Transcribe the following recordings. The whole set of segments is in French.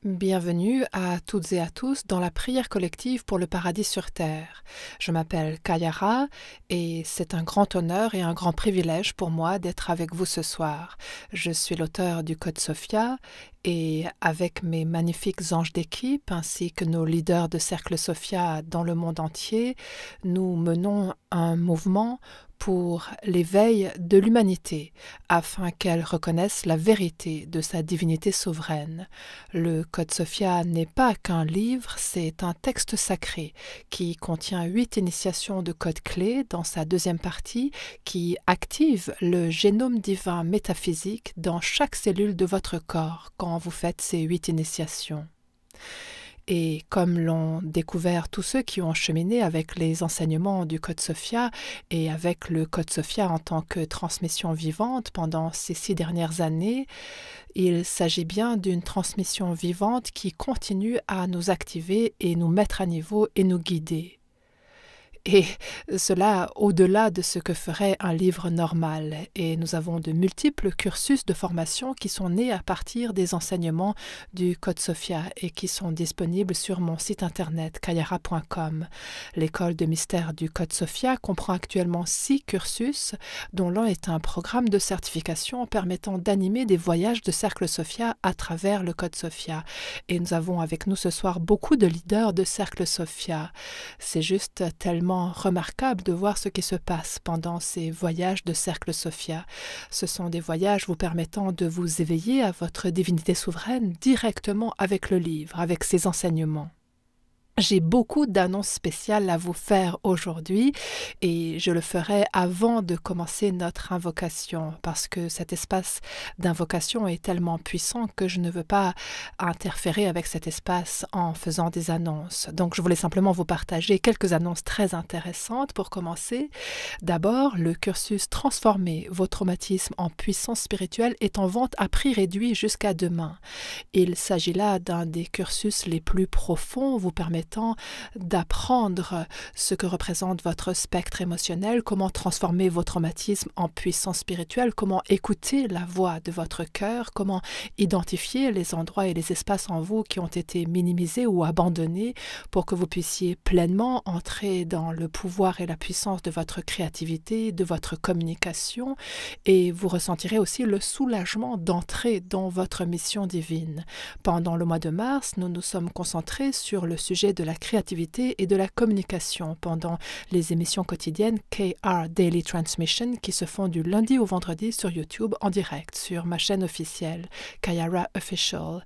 Bienvenue à toutes et à tous dans la prière collective pour le paradis sur terre. Je m'appelle Kayara et c'est un grand honneur et un grand privilège pour moi d'être avec vous ce soir. Je suis l'auteur du Code Sophia et avec mes magnifiques anges d'équipe ainsi que nos leaders de Cercle Sophia dans le monde entier, nous menons un mouvement pour l'éveil de l'humanité, afin qu'elle reconnaisse la vérité de sa divinité souveraine. Le Code Sophia n'est pas qu'un livre, c'est un texte sacré qui contient 8 initiations de codes clés dans sa deuxième partie qui active le génome divin métaphysique dans chaque cellule de votre corps quand vous faites ces 8 initiations. Et comme l'ont découvert tous ceux qui ont cheminé avec les enseignements du Code Sophia et avec le Code Sophia en tant que transmission vivante pendant ces 6 dernières années, il s'agit bien d'une transmission vivante qui continue à nous activer et nous mettre à niveau et nous guider. Et cela au-delà de ce que ferait un livre normal. Et nous avons de multiples cursus de formation qui sont nés à partir des enseignements du Code Sophia et qui sont disponibles sur mon site internet kayara.com. L'école de mystère du Code Sophia comprend actuellement 6 cursus, dont l'un est un programme de certification permettant d'animer des voyages de Cercle Sophia à travers le Code Sophia. Et nous avons avec nous ce soir beaucoup de leaders de Cercle Sophia. C'est juste tellement remarquable de voir ce qui se passe pendant ces voyages de Cercle Sophia. Ce sont des voyages vous permettant de vous éveiller à votre divinité souveraine directement avec le livre, avec ses enseignements. J'ai beaucoup d'annonces spéciales à vous faire aujourd'hui et je le ferai avant de commencer notre invocation parce que cet espace d'invocation est tellement puissant que je ne veux pas interférer avec cet espace en faisant des annonces. Donc je voulais simplement vous partager quelques annonces très intéressantes pour commencer. D'abord, le cursus Transformer vos traumatismes en puissance spirituelle est en vente à prix réduit jusqu'à demain. Il s'agit là d'un des cursus les plus profonds vous permettant d'apprendre ce que représente votre spectre émotionnel, comment transformer vos traumatismes en puissance spirituelle, comment écouter la voix de votre cœur, comment identifier les endroits et les espaces en vous qui ont été minimisés ou abandonnés pour que vous puissiez pleinement entrer dans le pouvoir et la puissance de votre créativité, de votre communication, et vous ressentirez aussi le soulagement d'entrer dans votre mission divine. Pendant le mois de mars, nous nous sommes concentrés sur le sujet de la créativité et de la communication pendant les émissions quotidiennes KR Daily Transmission qui se font du lundi au vendredi sur YouTube en direct sur ma chaîne officielle Kayara Official.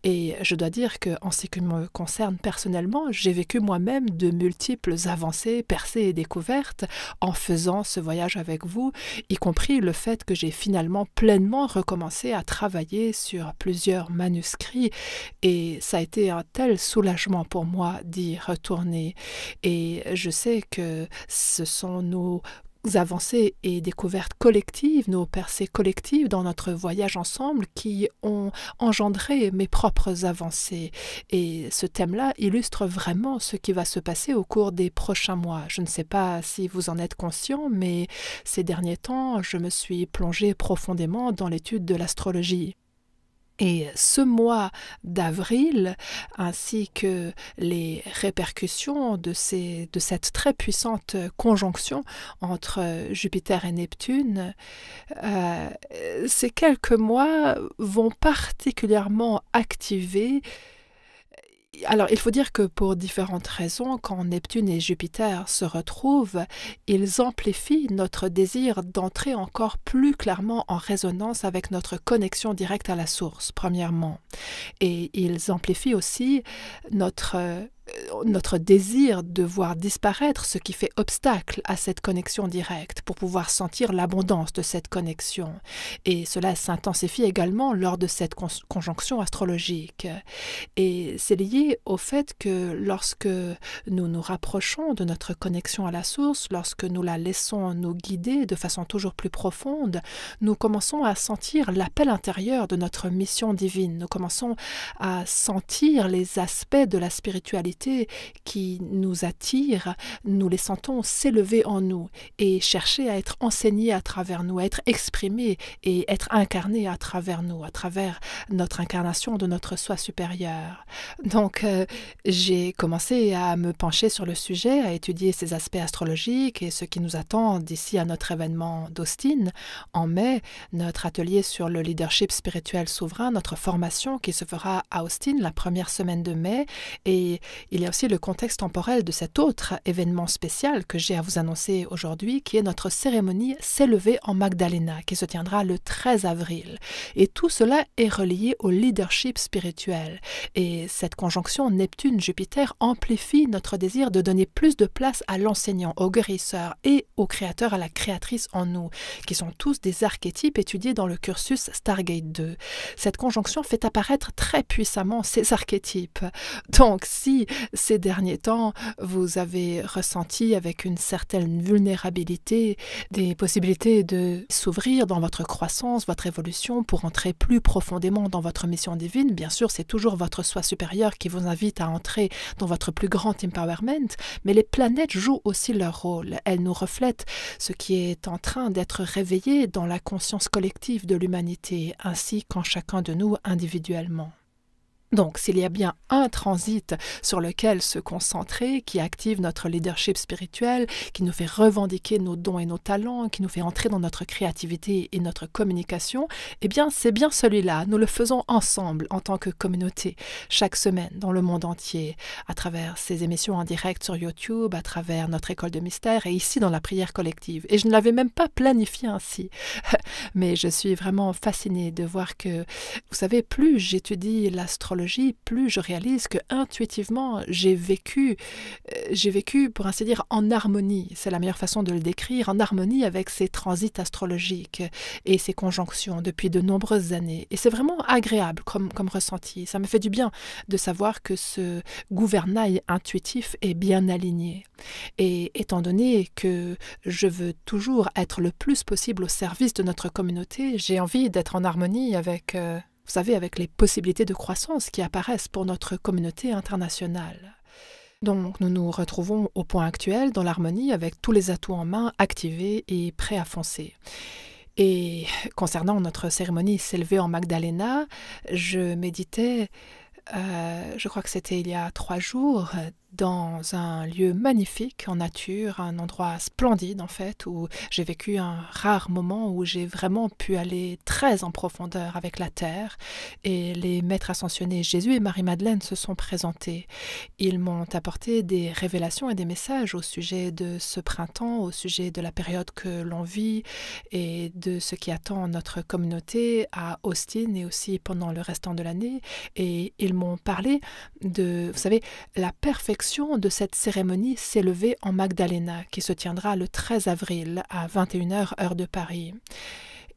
Et je dois dire que en ce qui me concerne personnellement, j'ai vécu moi-même de multiples avancées, percées et découvertes en faisant ce voyage avec vous, y compris le fait que j'ai finalement pleinement recommencé à travailler sur plusieurs manuscrits et ça a été un tel soulagement pour moi d'y retourner. Et je sais que ce sont nos avancées et découvertes collectives, nos percées collectives dans notre voyage ensemble qui ont engendré mes propres avancées. Et ce thème-là illustre vraiment ce qui va se passer au cours des prochains mois. Je ne sais pas si vous en êtes conscient, mais ces derniers temps, je me suis plongée profondément dans l'étude de l'astrologie. Et ce mois d'avril, ainsi que les répercussions de cette très puissante conjonction entre Jupiter et Neptune, ces quelques mois vont particulièrement activer. Alors, il faut dire que pour différentes raisons, quand Neptune et Jupiter se retrouvent, ils amplifient notre désir d'entrer encore plus clairement en résonance avec notre connexion directe à la source, premièrement. Et ils amplifient aussi notre désir de voir disparaître ce qui fait obstacle à cette connexion directe pour pouvoir sentir l'abondance de cette connexion. Et cela s'intensifie également lors de cette conjonction astrologique. Et c'est lié au fait que lorsque nous nous rapprochons de notre connexion à la source, lorsque nous la laissons nous guider de façon toujours plus profonde, nous commençons à sentir l'appel intérieur de notre mission divine. Nous commençons à sentir les aspects de la spiritualité pensées qui nous attirent, nous les sentons s'élever en nous et chercher à être enseignées à travers nous, à être exprimées et être incarnées à travers nous, à travers notre incarnation de notre soi supérieur. Donc, j'ai commencé à me pencher sur le sujet, à étudier ces aspects astrologiques et ce qui nous attend d'ici à notre événement d'Austin en mai, notre atelier sur le leadership spirituel souverain, notre formation qui se fera à Austin la première semaine de mai. Et il y a aussi le contexte temporel de cet autre événement spécial que j'ai à vous annoncer aujourd'hui, qui est notre cérémonie S'élever en Magdalena, qui se tiendra le 13 avril. Et tout cela est relié au leadership spirituel. Et cette conjonction Neptune-Jupiter amplifie notre désir de donner plus de place à l'enseignant, au guérisseur et au créateur, à la créatrice en nous, qui sont tous des archétypes étudiés dans le cursus Stargate 2. Cette conjonction fait apparaître très puissamment ces archétypes. Donc, si ces derniers temps, vous avez ressenti avec une certaine vulnérabilité des possibilités de s'ouvrir dans votre croissance, votre évolution, pour entrer plus profondément dans votre mission divine, bien sûr, c'est toujours votre soi supérieur qui vous invite à entrer dans votre plus grand empowerment, mais les planètes jouent aussi leur rôle. Elles nous reflètent ce qui est en train d'être réveillé dans la conscience collective de l'humanité, ainsi qu'en chacun de nous individuellement. Donc, s'il y a bien un transit sur lequel se concentrer, qui active notre leadership spirituel, qui nous fait revendiquer nos dons et nos talents, qui nous fait entrer dans notre créativité et notre communication, eh bien, c'est bien celui-là. Nous le faisons ensemble en tant que communauté, chaque semaine, dans le monde entier, à travers ces émissions en direct sur YouTube, à travers notre école de mystère et ici dans la prière collective. Et je ne l'avais même pas planifié ainsi. Mais je suis vraiment fascinée de voir que, vous savez, plus j'étudie l'astrologie, plus je réalise que intuitivement j'ai vécu, pour ainsi dire, en harmonie, c'est la meilleure façon de le décrire, en harmonie avec ces transits astrologiques et ces conjonctions depuis de nombreuses années. Et c'est vraiment agréable comme ressenti. Ça me fait du bien de savoir que ce gouvernail intuitif est bien aligné. Et étant donné que je veux toujours être le plus possible au service de notre communauté, j'ai envie d'être en harmonie avec vous savez, avec les possibilités de croissance qui apparaissent pour notre communauté internationale. Donc, nous nous retrouvons au point actuel dans l'harmonie avec tous les atouts en main activés et prêts à foncer. Et concernant notre cérémonie S'élever en Magdalena, je méditais, je crois que c'était il y a 3 jours, dans un lieu magnifique en nature, un endroit splendide en fait, où j'ai vécu un rare moment où j'ai vraiment pu aller très en profondeur avec la terre, et les maîtres ascensionnés Jésus et Marie-Madeleine se sont présentés. Ils m'ont apporté des révélations et des messages au sujet de ce printemps, au sujet de la période que l'on vit et de ce qui attend notre communauté à Austin et aussi pendant le restant de l'année. Et ils m'ont parlé de, vous savez, la perfection de cette cérémonie S'élever en Magdalena qui se tiendra le 13 avril à 21h heure de Paris.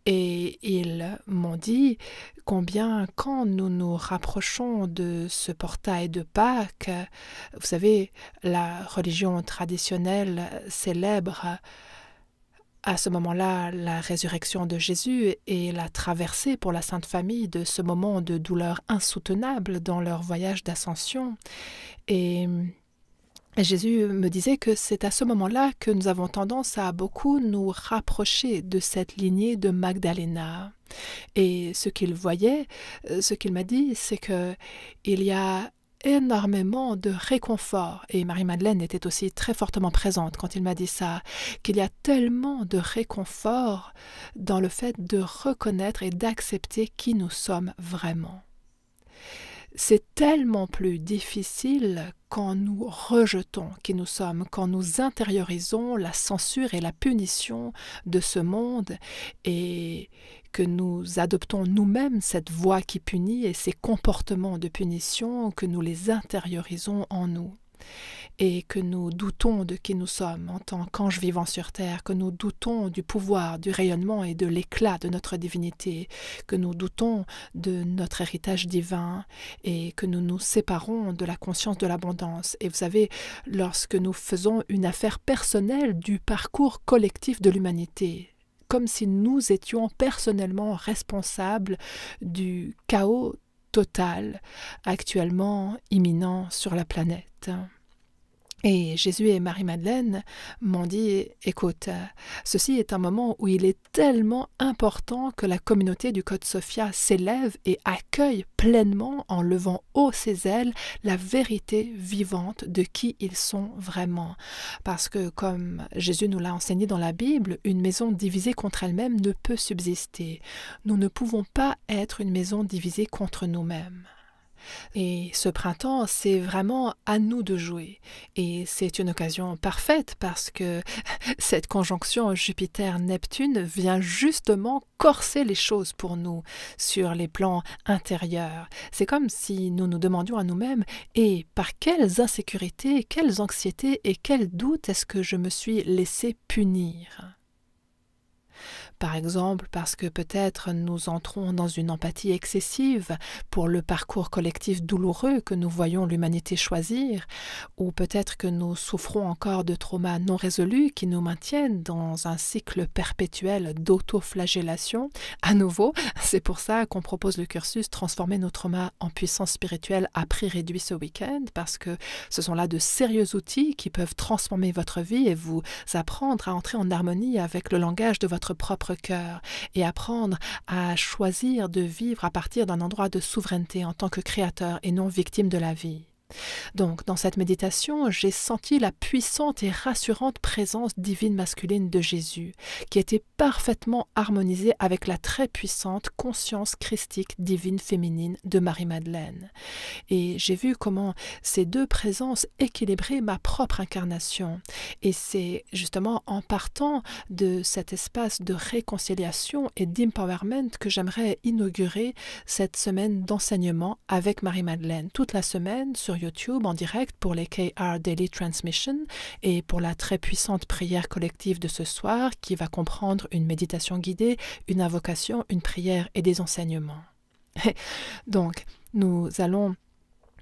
Et ils m'ont dit combien, quand nous nous rapprochons de ce portail de Pâques, vous savez, la religion traditionnelle célèbre à ce moment-là la résurrection de Jésus et la traversée pour la Sainte Famille de ce moment de douleur insoutenable dans leur voyage d'ascension. Et Jésus me disait que c'est à ce moment-là que nous avons tendance à beaucoup nous rapprocher de cette lignée de Magdalena. Et ce qu'il voyait, ce qu'il m'a dit, c'est que il y a énormément de réconfort, et Marie-Madeleine était aussi très fortement présente quand il m'a dit ça, qu'il y a tellement de réconfort dans le fait de reconnaître et d'accepter qui nous sommes vraiment. C'est tellement plus difficile quand nous rejetons qui nous sommes, quand nous intériorisons la censure et la punition de ce monde et que nous adoptons nous-mêmes cette voie qui punit et ces comportements de punition, que nous les intériorisons en nous. Et que nous doutons de qui nous sommes en tant qu'anges vivants sur terre, que nous doutons du pouvoir, du rayonnement et de l'éclat de notre divinité, que nous doutons de notre héritage divin et que nous nous séparons de la conscience de l'abondance. Et vous savez, lorsque nous faisons une affaire personnelle du parcours collectif de l'humanité, comme si nous étions personnellement responsables du chaos total actuellement imminent sur la planète. Et Jésus et Marie-Madeleine m'ont dit, écoute, ceci est un moment où il est tellement important que la communauté du Code Sophia s'élève et accueille pleinement, en levant haut ses ailes, la vérité vivante de qui ils sont vraiment. Parce que, comme Jésus nous l'a enseigné dans la Bible, une maison divisée contre elle-même ne peut subsister. Nous ne pouvons pas être une maison divisée contre nous-mêmes. Et ce printemps, c'est vraiment à nous de jouer. Et c'est une occasion parfaite parce que cette conjonction Jupiter-Neptune vient justement corser les choses pour nous sur les plans intérieurs. C'est comme si nous nous demandions à nous-mêmes « Et par quelles insécurités, quelles anxiétés et quels doutes est-ce que je me suis laissé punir ?» Par exemple, parce que peut-être nous entrons dans une empathie excessive pour le parcours collectif douloureux que nous voyons l'humanité choisir, ou peut-être que nous souffrons encore de traumas non résolus qui nous maintiennent dans un cycle perpétuel d'autoflagellation. À nouveau, c'est pour ça qu'on propose le cursus Transformer nos traumas en puissance spirituelle à prix réduit ce week-end, parce que ce sont là de sérieux outils qui peuvent transformer votre vie et vous apprendre à entrer en harmonie avec le langage de votre propre cœur et apprendre à choisir de vivre à partir d'un endroit de souveraineté en tant que créateur et non victime de la vie. Donc, dans cette méditation, j'ai senti la puissante et rassurante présence divine masculine de Jésus, qui était parfaitement harmonisée avec la très puissante conscience christique divine féminine de Marie-Madeleine. Et j'ai vu comment ces deux présences équilibraient ma propre incarnation. Et c'est justement en partant de cet espace de réconciliation et d'empowerment que j'aimerais inaugurer cette semaine d'enseignement avec Marie-Madeleine. Toute la semaine sur YouTube en direct pour les KR Daily Transmission et pour la très puissante prière collective de ce soir qui va comprendre une méditation guidée, une invocation, une prière et des enseignements. Donc, nous allons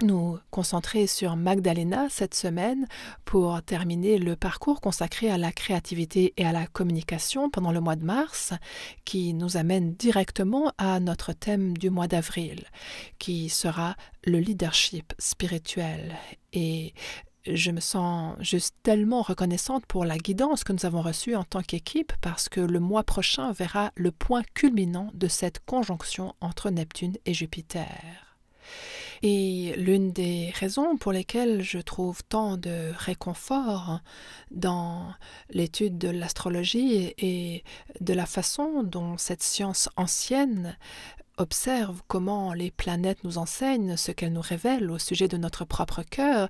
nous concentrer sur Magdalena cette semaine pour terminer le parcours consacré à la créativité et à la communication pendant le mois de mars, qui nous amène directement à notre thème du mois d'avril, qui sera le leadership spirituel. Et je me sens juste tellement reconnaissante pour la guidance que nous avons reçue en tant qu'équipe parce que le mois prochain verra le point culminant de cette conjonction entre Neptune et Jupiter. Et l'une des raisons pour lesquelles je trouve tant de réconfort dans l'étude de l'astrologie et de la façon dont cette science ancienne observe comment les planètes nous enseignent ce qu'elles nous révèlent au sujet de notre propre cœur,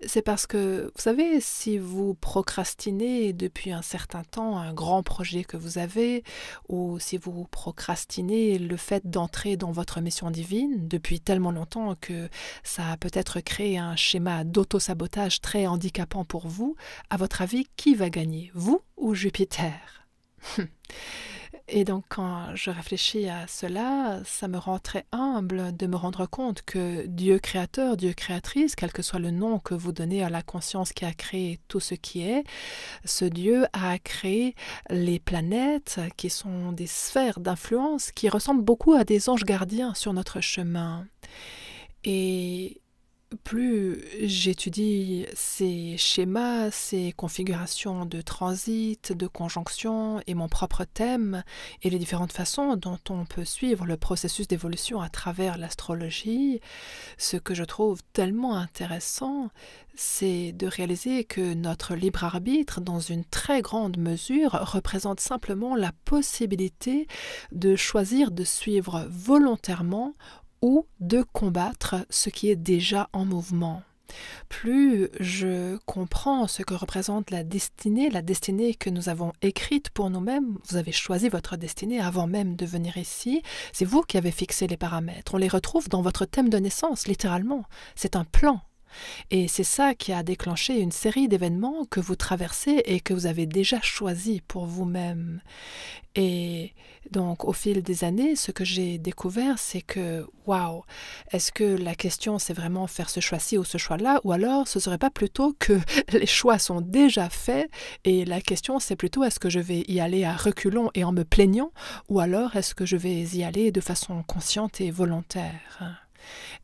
c'est parce que, vous savez, si vous procrastinez depuis un certain temps un grand projet que vous avez, ou si vous procrastinez le fait d'entrer dans votre mission divine depuis tellement longtemps que ça a peut-être créé un schéma d'auto-sabotage très handicapant pour vous, à votre avis, qui va gagner, vous ou Jupiter? Et donc, quand je réfléchis à cela, ça me rend très humble de me rendre compte que Dieu créateur, Dieu créatrice, quel que soit le nom que vous donnez à la conscience qui a créé tout ce qui est, ce Dieu a créé les planètes qui sont des sphères d'influence qui ressemblent beaucoup à des anges gardiens sur notre chemin. Et plus j'étudie ces schémas, ces configurations de transit, de conjonction et mon propre thème et les différentes façons dont on peut suivre le processus d'évolution à travers l'astrologie, ce que je trouve tellement intéressant, c'est de réaliser que notre libre arbitre, dans une très grande mesure, représente simplement la possibilité de choisir de suivre volontairement ou de combattre ce qui est déjà en mouvement. Plus je comprends ce que représente la destinée que nous avons écrite pour nous-mêmes, vous avez choisi votre destinée avant même de venir ici, c'est vous qui avez fixé les paramètres, on les retrouve dans votre thème de naissance, littéralement, c'est un plan. Et c'est ça qui a déclenché une série d'événements que vous traversez et que vous avez déjà choisi pour vous-même. Et donc, au fil des années, ce que j'ai découvert, c'est que, waouh, est-ce que la question, c'est vraiment faire ce choix-ci ou ce choix-là, ou alors ce serait pas plutôt que les choix sont déjà faits et la question, c'est plutôt est-ce que je vais y aller à reculons et en me plaignant, ou alors est-ce que je vais y aller de façon consciente et volontaire?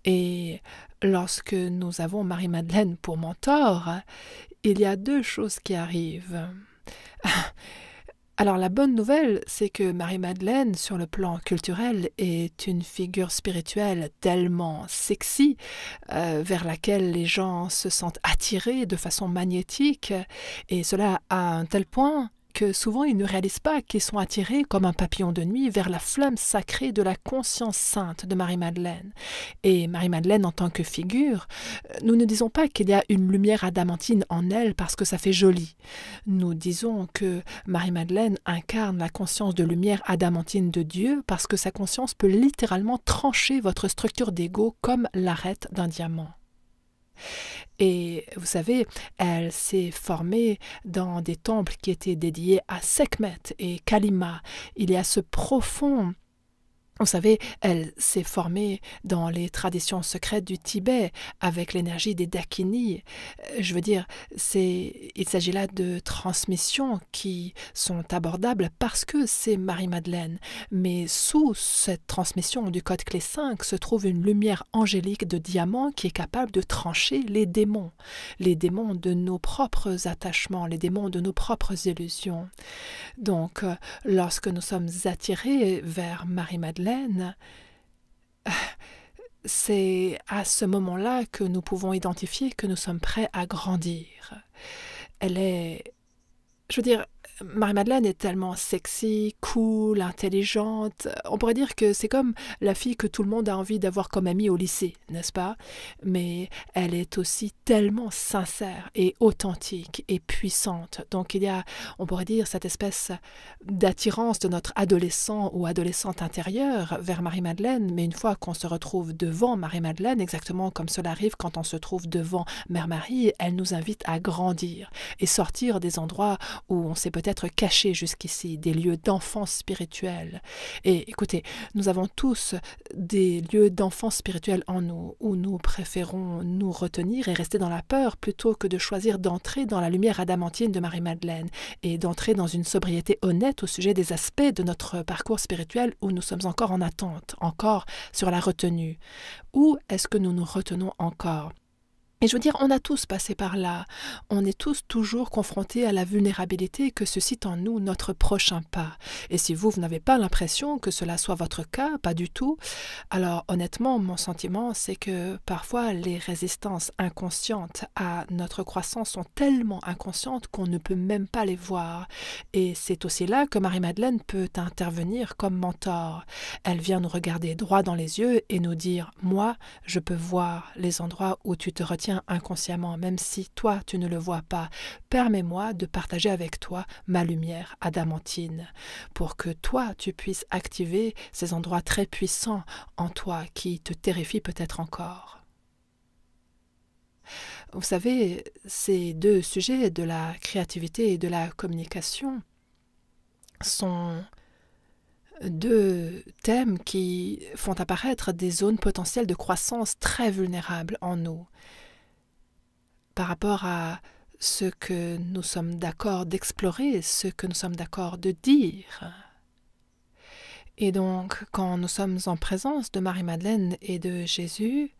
Et lorsque nous avons Marie-Madeleine pour mentor, il y a deux choses qui arrivent. Alors la bonne nouvelle, c'est que Marie-Madeleine, sur le plan culturel, est une figure spirituelle tellement sexy, vers laquelle les gens se sentent attirés de façon magnétique, et cela à un tel point que souvent ils ne réalisent pas qu'ils sont attirés comme un papillon de nuit vers la flamme sacrée de la conscience sainte de Marie-Madeleine. Et Marie-Madeleine en tant que figure, nous ne disons pas qu'il y a une lumière adamantine en elle parce que ça fait joli. Nous disons que Marie-Madeleine incarne la conscience de lumière adamantine de Dieu parce que sa conscience peut littéralement trancher votre structure d'ego comme l'arête d'un diamant. Et vous savez, elle s'est formée dans des temples qui étaient dédiés à Sekhmet et Kalima. Il y a ce profond... Vous savez, elle s'est formée dans les traditions secrètes du Tibet avec l'énergie des Dakini. Je veux dire, il s'agit là de transmissions qui sont abordables parce que c'est Marie-Madeleine. Mais sous cette transmission du code clé 5 se trouve une lumière angélique de diamant qui est capable de trancher les démons de nos propres attachements, les démons de nos propres illusions. Donc, lorsque nous sommes attirés vers Marie-Madeleine, c'est à ce moment-là que nous pouvons identifier que nous sommes prêts à grandir. Elle est... Je veux dire, Marie-Madeleine est tellement sexy, cool, intelligente. On pourrait dire que c'est comme la fille que tout le monde a envie d'avoir comme amie au lycée, n'est-ce pas? Mais elle est aussi tellement sincère et authentique et puissante. Donc il y a, on pourrait dire, cette espèce d'attirance de notre adolescent ou adolescente intérieure vers Marie-Madeleine, mais une fois qu'on se retrouve devant Marie-Madeleine, exactement comme cela arrive quand on se trouve devant Mère Marie, elle nous invite à grandir et sortir des endroits où on s'est peut-être caché jusqu'ici, des lieux d'enfance spirituelle. Et écoutez, nous avons tous des lieux d'enfance spirituelle en nous, où nous préférons nous retenir et rester dans la peur plutôt que de choisir d'entrer dans la lumière adamantine de Marie-Madeleine et d'entrer dans une sobriété honnête au sujet des aspects de notre parcours spirituel où nous sommes encore en attente, encore sur la retenue. Où est-ce que nous nous retenons encore ? Et je veux dire, on a tous passé par là. On est tous toujours confrontés à la vulnérabilité que suscite en nous notre prochain pas. Et si vous n'avez pas l'impression que cela soit votre cas, pas du tout, alors honnêtement, mon sentiment, c'est que parfois les résistances inconscientes à notre croissance sont tellement inconscientes qu'on ne peut même pas les voir. Et c'est aussi là que Marie-Madeleine peut intervenir comme mentor. Elle vient nous regarder droit dans les yeux et nous dire « Moi, je peux voir les endroits où tu te retiens inconsciemment, même si toi tu ne le vois pas. Permets-moi de partager avec toi ma lumière adamantine pour que toi tu puisses activer ces endroits très puissants en toi qui te terrifient peut-être encore. » Vous savez, ces deux sujets de la créativité et de la communication sont deux thèmes qui font apparaître des zones potentielles de croissance très vulnérables en nous par rapport à ce que nous sommes d'accord d'explorer, ce que nous sommes d'accord de dire. Et donc, quand nous sommes en présence de Marie-Madeleine et de Jésus,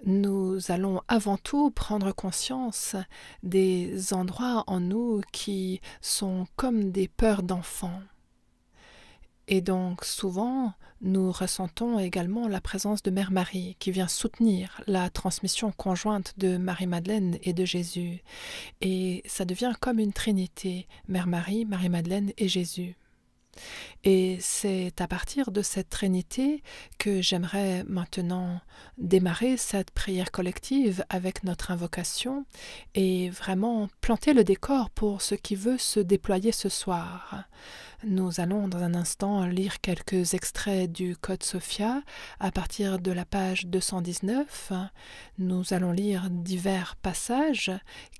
nous allons avant tout prendre conscience des endroits en nous qui sont comme des peurs d'enfants. Et donc souvent, nous ressentons également la présence de Mère Marie qui vient soutenir la transmission conjointe de Marie-Madeleine et de Jésus. Et ça devient comme une trinité, Mère Marie, Marie-Madeleine et Jésus. Et c'est à partir de cette trinité que j'aimerais maintenant démarrer cette prière collective avec notre invocation et vraiment planter le décor pour ce qui veut se déployer ce soir. Nous allons dans un instant lire quelques extraits du Code Sophia à partir de la page 219. Nous allons lire divers passages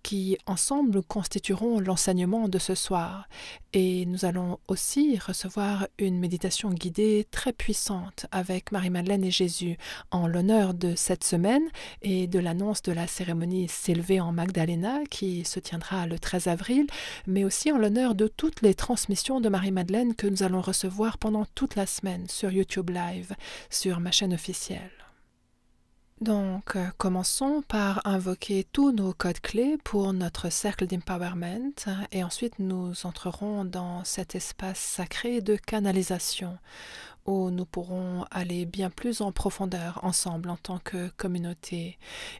qui ensemble constitueront l'enseignement de ce soir. Et nous allons aussi recevoir une méditation guidée très puissante avec Marie-Madeleine et Jésus en l'honneur de cette semaine et de l'annonce de la cérémonie S'élever en Magdalena qui se tiendra le 13 avril, mais aussi en l'honneur de toutes les transmissions de Marie-Madeleine que nous allons recevoir pendant toute la semaine sur YouTube Live, sur ma chaîne officielle. Donc, commençons par invoquer tous nos codes clés pour notre cercle d'empowerment et ensuite nous entrerons dans cet espace sacré de canalisation où nous pourrons aller bien plus en profondeur ensemble en tant que communauté.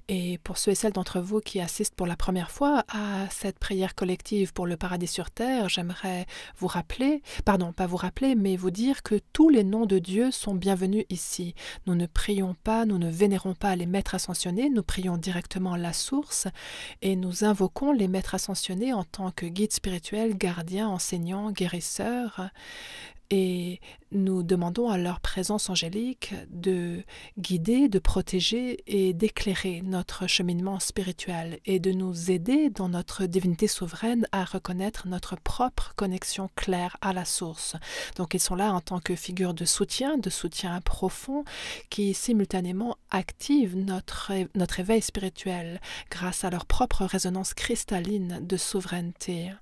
Et pour ceux et celles d'entre vous qui assistent pour la première fois à cette prière collective pour le paradis sur terre, j'aimerais vous rappeler, pardon, pas vous rappeler, mais vous dire que tous les noms de Dieu sont bienvenus ici. Nous ne prions pas, nous ne vénérons pas les maîtres ascensionnés, nous prions directement la source et nous invoquons les maîtres ascensionnés en tant que guides spirituels, gardiens, enseignants, guérisseurs. Et nous demandons à leur présence angélique de guider, de protéger et d'éclairer notre cheminement spirituel et de nous aider dans notre divinité souveraine à reconnaître notre propre connexion claire à la source. Donc ils sont là en tant que figure de soutien profond qui simultanément activent notre éveil spirituel grâce à leur propre résonance cristalline de souveraineté.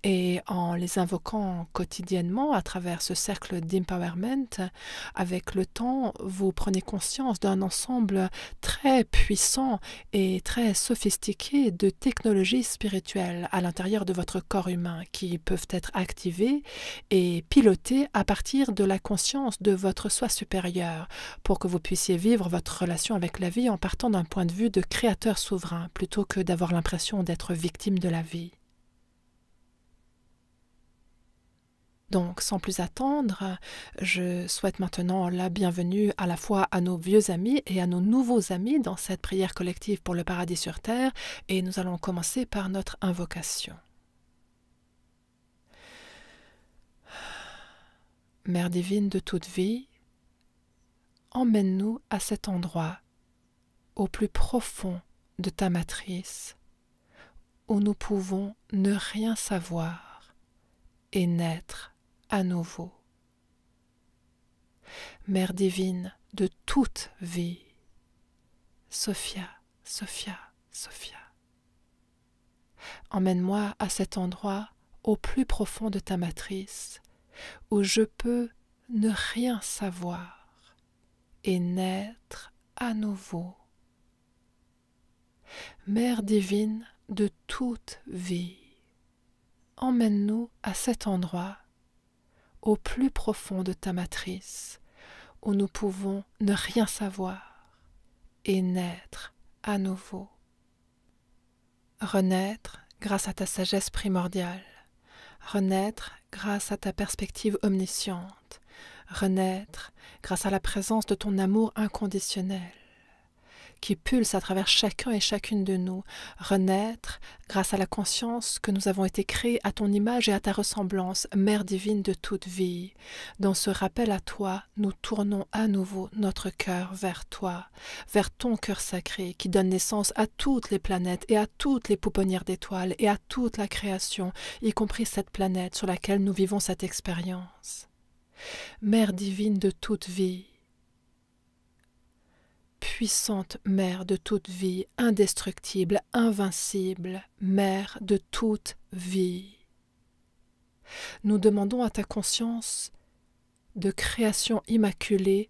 Et en les invoquant quotidiennement à travers ce cercle d'empowerment, avec le temps, vous prenez conscience d'un ensemble très puissant et très sophistiqué de technologies spirituelles à l'intérieur de votre corps humain qui peuvent être activées et pilotées à partir de la conscience de votre soi supérieur pour que vous puissiez vivre votre relation avec la vie en partant d'un point de vue de créateur souverain plutôt que d'avoir l'impression d'être victime de la vie. Donc, sans plus attendre, je souhaite maintenant la bienvenue à la fois à nos vieux amis et à nos nouveaux amis dans cette prière collective pour le paradis sur terre, et nous allons commencer par notre invocation. Mère divine de toute vie, emmène-nous à cet endroit, au plus profond de ta matrice, où nous pouvons ne rien savoir et naître à nouveau. Mère divine de toute vie, Sophia, Sophia, Sophia. Emmène-moi à cet endroit au plus profond de ta matrice, où je peux ne rien savoir et naître à nouveau. Mère divine de toute vie, emmène-nous à cet endroit au plus profond de ta matrice, où nous pouvons ne rien savoir et naître à nouveau. Renaître grâce à ta sagesse primordiale, renaître grâce à ta perspective omnisciente, renaître grâce à la présence de ton amour inconditionnel, qui pulse à travers chacun et chacune de nous, renaître grâce à la conscience que nous avons été créés à ton image et à ta ressemblance, Mère divine de toute vie. Dans ce rappel à toi, nous tournons à nouveau notre cœur vers toi, vers ton cœur sacré qui donne naissance à toutes les planètes et à toutes les pouponnières d'étoiles et à toute la création, y compris cette planète sur laquelle nous vivons cette expérience. Mère divine de toute vie, puissante mère de toute vie, indestructible, invincible, mère de toute vie. Nous demandons à ta conscience de création immaculée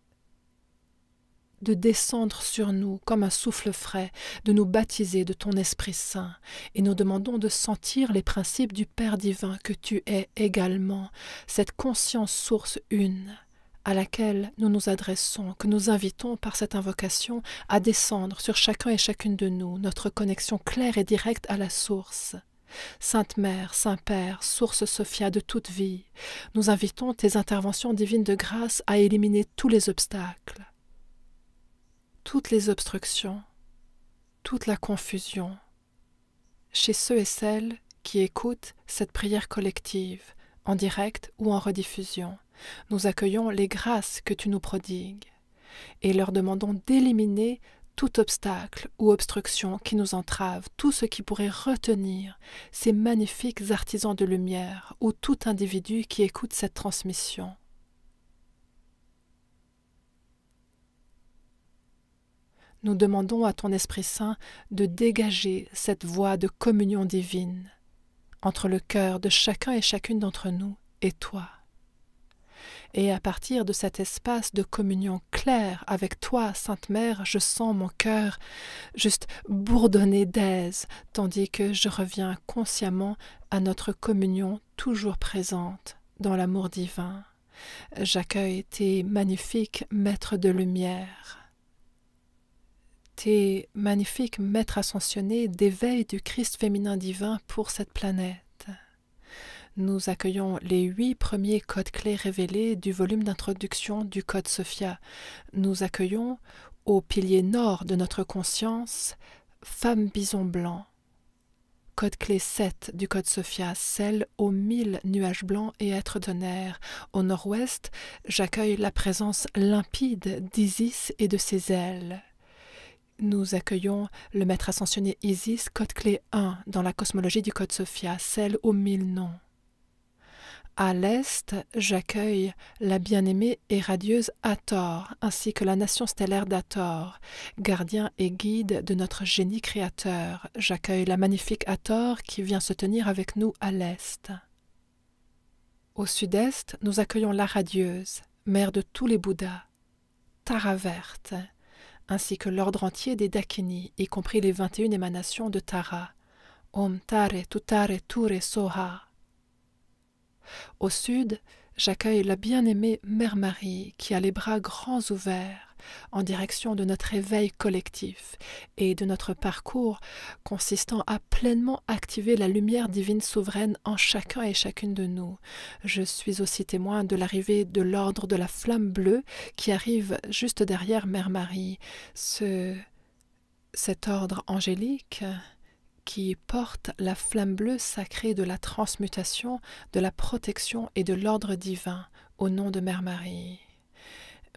de descendre sur nous comme un souffle frais, de nous baptiser de ton Esprit Saint, et nous demandons de sentir les principes du Père divin que tu es également, cette conscience source une, à laquelle nous nous adressons, que nous invitons par cette invocation à descendre sur chacun et chacune de nous, notre connexion claire et directe à la source. Sainte Mère, Saint Père, Source Sophia de toute vie, nous invitons tes interventions divines de grâce à éliminer tous les obstacles, toutes les obstructions, toute la confusion, chez ceux et celles qui écoutent cette prière collective, en direct ou en rediffusion. Nous accueillons les grâces que tu nous prodigues et leur demandons d'éliminer tout obstacle ou obstruction qui nous entrave, tout ce qui pourrait retenir ces magnifiques artisans de lumière ou tout individu qui écoute cette transmission. Nous demandons à ton Esprit Saint de dégager cette voie de communion divine entre le cœur de chacun et chacune d'entre nous et toi. Et à partir de cet espace de communion claire avec toi, Sainte Mère, je sens mon cœur juste bourdonner d'aise, tandis que je reviens consciemment à notre communion toujours présente dans l'amour divin. J'accueille tes magnifiques maîtres de lumière, tes magnifiques maîtres ascensionnés d'éveil du Christ féminin divin pour cette planète. Nous accueillons les 8 premiers codes clés révélés du volume d'introduction du Code Sophia. Nous accueillons au pilier nord de notre conscience, femme bison blanc. Code clé 7 du Code Sophia, celle aux 1000 nuages blancs et êtres de nerfs. Au nord-ouest, j'accueille la présence limpide d'Isis et de ses ailes. Nous accueillons le maître ascensionné Isis, code clé 1 dans la cosmologie du Code Sophia, celle aux 1000 noms. À l'est, j'accueille la bien-aimée et radieuse Hathor, ainsi que la nation stellaire d'Hathor, gardien et guide de notre génie créateur. J'accueille la magnifique Hathor qui vient se tenir avec nous à l'est. Au sud-est, nous accueillons la radieuse, mère de tous les Bouddhas, Tara verte, ainsi que l'ordre entier des Dakini, y compris les 21 émanations de Tara. Om Tare Tutare Ture Soha. Au sud, j'accueille la bien-aimée Mère Marie qui a les bras grands ouverts en direction de notre éveil collectif et de notre parcours consistant à pleinement activer la lumière divine souveraine en chacun et chacune de nous. Je suis aussi témoin de l'arrivée de l'ordre de la flamme bleue qui arrive juste derrière Mère Marie. Cet ordre angélique qui porte la flamme bleue sacrée de la transmutation, de la protection et de l'ordre divin au nom de Mère Marie.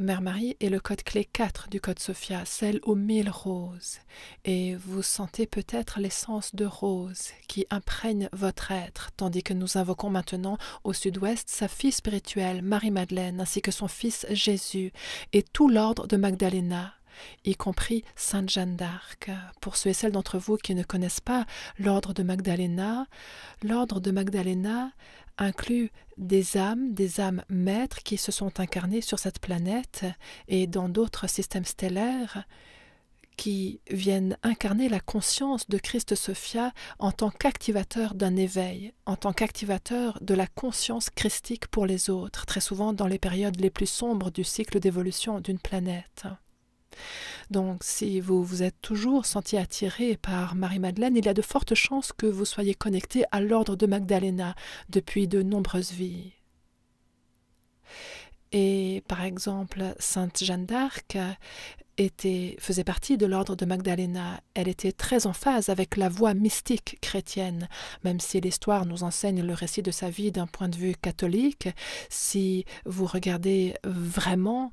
Mère Marie est le code clé 4 du Code Sophia, celle aux 1000 roses. Et vous sentez peut-être l'essence de rose qui imprègne votre être, tandis que nous invoquons maintenant au sud-ouest sa fille spirituelle, Marie-Madeleine, ainsi que son fils Jésus, et tout l'ordre de Magdalena, y compris Sainte Jeanne d'Arc. Pour ceux et celles d'entre vous qui ne connaissent pas l'ordre de Magdalena inclut des âmes maîtres qui se sont incarnées sur cette planète et dans d'autres systèmes stellaires qui viennent incarner la conscience de Christ Sophia en tant qu'activateur d'un éveil, en tant qu'activateur de la conscience christique pour les autres, très souvent dans les périodes les plus sombres du cycle d'évolution d'une planète. Donc, si vous vous êtes toujours senti attiré par Marie-Madeleine, il y a de fortes chances que vous soyez connecté à l'ordre de Magdalena depuis de nombreuses vies. Et par exemple, Sainte Jeanne d'Arc faisait partie de l'ordre de Magdalena. Elle était très en phase avec la voie mystique chrétienne, même si l'histoire nous enseigne le récit de sa vie d'un point de vue catholique. Si vous regardez vraiment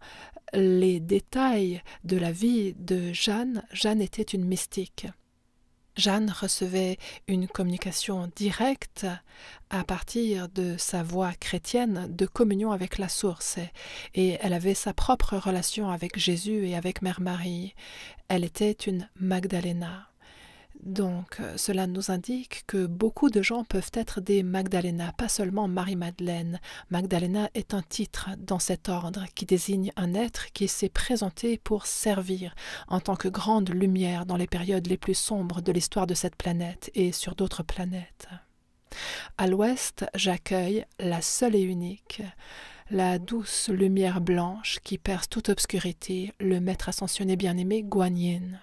les détails de la vie de Jeanne, Jeanne était une mystique. Jeanne recevait une communication directe à partir de sa voie chrétienne de communion avec la source et elle avait sa propre relation avec Jésus et avec Mère Marie. Elle était une Magdalena. Donc, cela nous indique que beaucoup de gens peuvent être des Magdalena, pas seulement Marie-Madeleine. Magdalena est un titre dans cet ordre qui désigne un être qui s'est présenté pour servir en tant que grande lumière dans les périodes les plus sombres de l'histoire de cette planète et sur d'autres planètes. À l'ouest, j'accueille la seule et unique, la douce lumière blanche qui perce toute obscurité, le maître ascensionné bien-aimé Guanyin.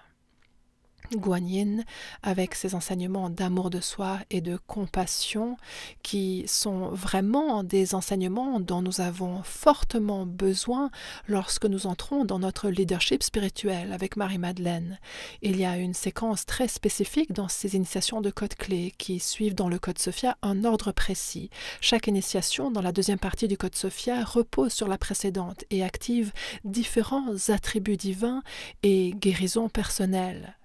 Guanyin, avec ses enseignements d'amour de soi et de compassion, qui sont vraiment des enseignements dont nous avons fortement besoin lorsque nous entrons dans notre leadership spirituel avec Marie-Madeleine. Il y a une séquence très spécifique dans ces initiations de code clés qui suivent dans le Code Sophia un ordre précis. Chaque initiation dans la deuxième partie du Code Sophia repose sur la précédente et active différents attributs divins et guérisons personnelles.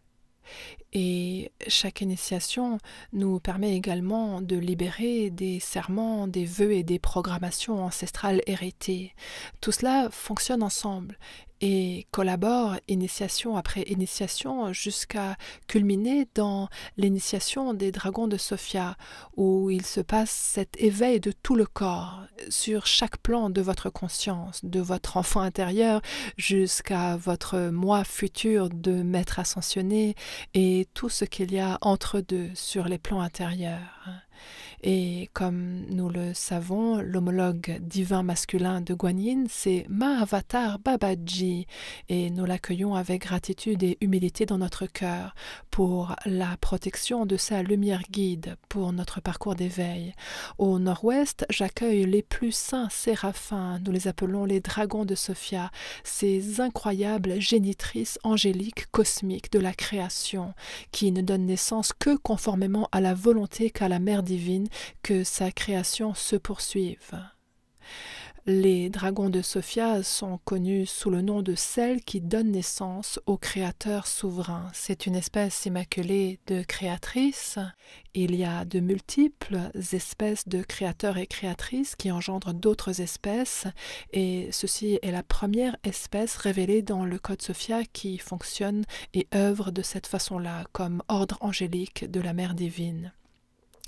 Et chaque initiation nous permet également de libérer des serments, des vœux et des programmations ancestrales héritées. Tout cela fonctionne ensemble et collabore initiation après initiation jusqu'à culminer dans l'initiation des dragons de Sophia, où il se passe cet éveil de tout le corps, sur chaque plan de votre conscience, de votre enfant intérieur jusqu'à votre moi futur de maître ascensionné et tout ce qu'il y a entre deux sur les plans intérieurs. Et comme nous le savons, l'homologue divin masculin de Guan Yin, c'est Mahavatar Babaji, et nous l'accueillons avec gratitude et humilité dans notre cœur pour la protection de sa lumière guide pour notre parcours d'éveil. Au nord-ouest, j'accueille les plus saints séraphins, nous les appelons les dragons de Sophia, ces incroyables génitrices angéliques cosmiques de la création, qui ne donnent naissance que conformément à la volonté qu'a la Mère divine que sa création se poursuive. Les dragons de Sophia sont connus sous le nom de celles qui donnent naissance au Créateur souverain. C'est une espèce immaculée de créatrices. Il y a de multiples espèces de créateurs et créatrices qui engendrent d'autres espèces, et ceci est la première espèce révélée dans le Code Sophia qui fonctionne et œuvre de cette façon-là, comme ordre angélique de la Mère divine.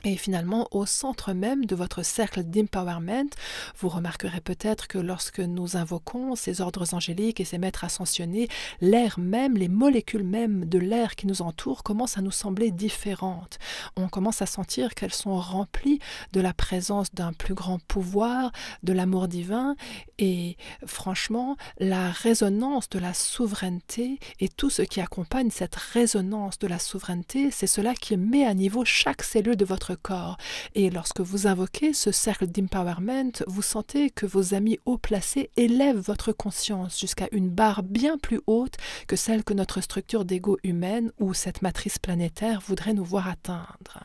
Et finalement, au centre même de votre cercle d'empowerment, vous remarquerez peut-être que lorsque nous invoquons ces ordres angéliques et ces maîtres ascensionnés, l'air même, les molécules même de l'air qui nous entoure commencent à nous sembler différentes. On commence à sentir qu'elles sont remplies de la présence d'un plus grand pouvoir, de l'amour divin, et franchement, la résonance de la souveraineté et tout ce qui accompagne cette résonance de la souveraineté, c'est cela qui met à niveau chaque cellule de votre corps. Et lorsque vous invoquez ce cercle d'empowerment, vous sentez que vos amis haut placés élèvent votre conscience jusqu'à une barre bien plus haute que celle que notre structure d'ego humaine ou cette matrice planétaire voudrait nous voir atteindre.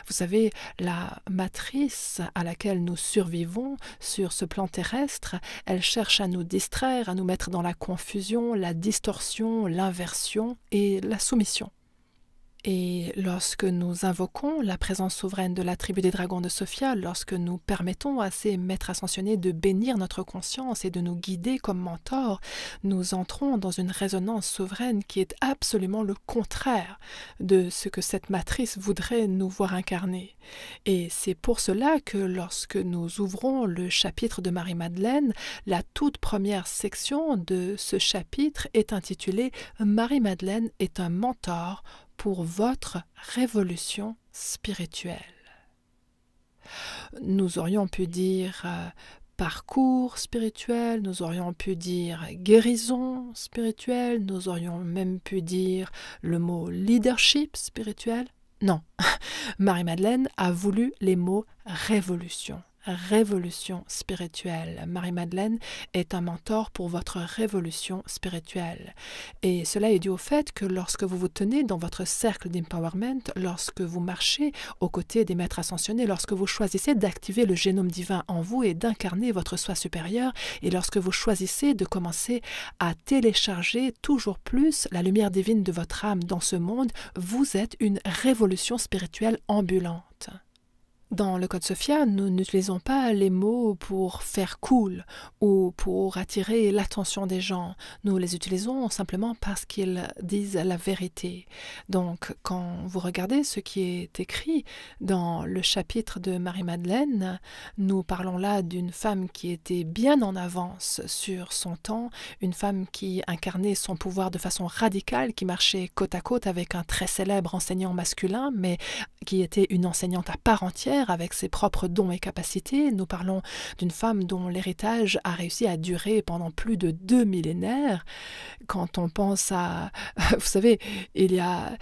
Vous savez, la matrice à laquelle nous survivons sur ce plan terrestre, elle cherche à nous distraire, à nous mettre dans la confusion, la distorsion, l'inversion et la soumission. Et lorsque nous invoquons la présence souveraine de la tribu des dragons de Sophia, lorsque nous permettons à ces maîtres ascensionnés de bénir notre conscience et de nous guider comme mentors, nous entrons dans une résonance souveraine qui est absolument le contraire de ce que cette matrice voudrait nous voir incarner. Et c'est pour cela que lorsque nous ouvrons le chapitre de Marie-Madeleine, la toute première section de ce chapitre est intitulée « Marie-Madeleine est un mentor » pour votre révolution spirituelle. Nous aurions pu dire parcours spirituel, nous aurions pu dire guérison spirituelle, nous aurions même pu dire le mot leadership spirituel. Non, Marie-Madeleine a voulu les mots révolution. Révolution spirituelle. Marie-Madeleine est un mentor pour votre révolution spirituelle. Et cela est dû au fait que lorsque vous vous tenez dans votre cercle d'empowerment, lorsque vous marchez aux côtés des maîtres ascensionnés, lorsque vous choisissez d'activer le génome divin en vous et d'incarner votre soi supérieur, et lorsque vous choisissez de commencer à télécharger toujours plus la lumière divine de votre âme dans ce monde, vous êtes une révolution spirituelle ambulante. Dans le Code Sophia, nous n'utilisons pas les mots pour faire cool ou pour attirer l'attention des gens. Nous les utilisons simplement parce qu'ils disent la vérité. Donc, quand vous regardez ce qui est écrit dans le chapitre de Marie-Madeleine, nous parlons là d'une femme qui était bien en avance sur son temps, une femme qui incarnait son pouvoir de façon radicale, qui marchait côte à côte avec un très célèbre enseignant masculin, mais qui était une enseignante à part entière, avec ses propres dons et capacités. Nous parlons d'une femme dont l'héritage a réussi à durer pendant plus de 2 millénaires. Quand on pense à... Vous savez, il y a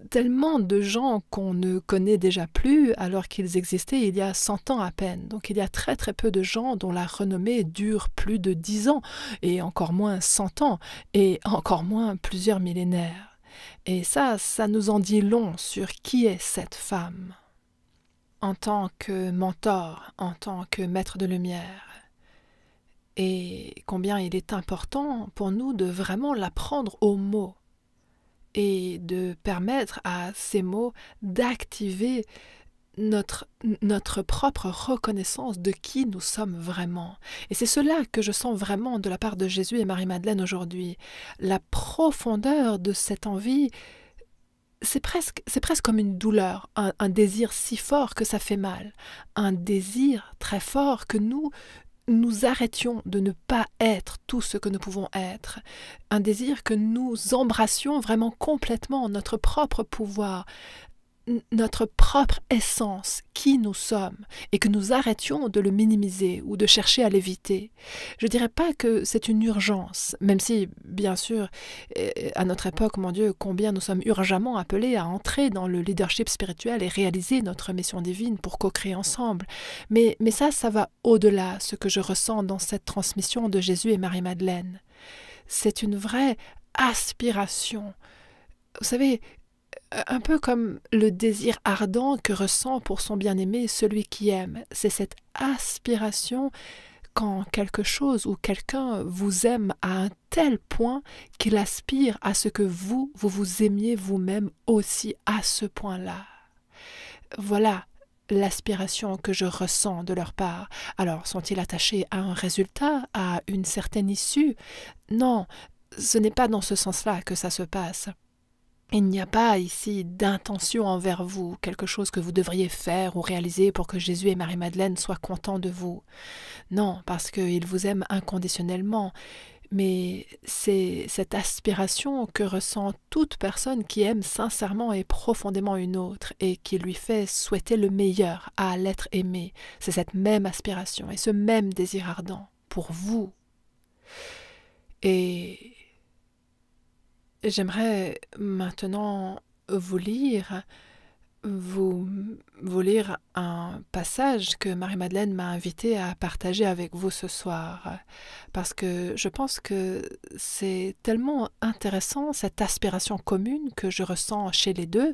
tellement de gens qu'on ne connaît déjà plus alors qu'ils existaient il y a 100 ans à peine. Donc il y a très très peu de gens dont la renommée dure plus de 10 ans, et encore moins 100 ans, et encore moins plusieurs millénaires. Et ça nous en dit long sur qui est cette femme. En tant que mentor, en tant que maître de lumière, et combien il est important pour nous de vraiment la prendre au mot et de permettre à ces mots d'activer notre propre reconnaissance de qui nous sommes vraiment. Et c'est cela que je sens vraiment de la part de Jésus et Marie-Madeleine aujourd'hui. La profondeur de cette envie, c'est presque comme une douleur, un désir si fort que ça fait mal, un désir très fort que nous arrêtions de ne pas être tout ce que nous pouvons être, un désir que nous embrassions vraiment complètement notre propre pouvoir, notre propre essence, qui nous sommes, et que nous arrêtions de le minimiser ou de chercher à l'éviter. Je ne dirais pas que c'est une urgence, même si, bien sûr, à notre époque, mon Dieu, combien nous sommes urgemment appelés à entrer dans le leadership spirituel et réaliser notre mission divine pour co-créer ensemble. Mais ça va au-delà ce que je ressens dans cette transmission de Jésus et Marie-Madeleine. C'est une vraie aspiration. Vous savez, un peu comme le désir ardent que ressent pour son bien-aimé celui qui aime. C'est cette aspiration quand quelque chose ou quelqu'un vous aime à un tel point qu'il aspire à ce que vous aimiez vous-même aussi à ce point-là. Voilà l'aspiration que je ressens de leur part. Alors, sont-ils attachés à un résultat, à une certaine issue? Non, ce n'est pas dans ce sens-là que ça se passe. Il n'y a pas ici d'intention envers vous, quelque chose que vous devriez faire ou réaliser pour que Jésus et Marie-Madeleine soient contents de vous. Non, parce qu'ils vous aiment inconditionnellement. Mais c'est cette aspiration que ressent toute personne qui aime sincèrement et profondément une autre et qui lui fait souhaiter le meilleur à l'être aimé. C'est cette même aspiration et ce même désir ardent pour vous. Et j'aimerais maintenant vous lire un passage que Marie-Madeleine m'a invité à partager avec vous ce soir, parce que je pense que c'est tellement intéressant, cette aspiration commune que je ressens chez les deux,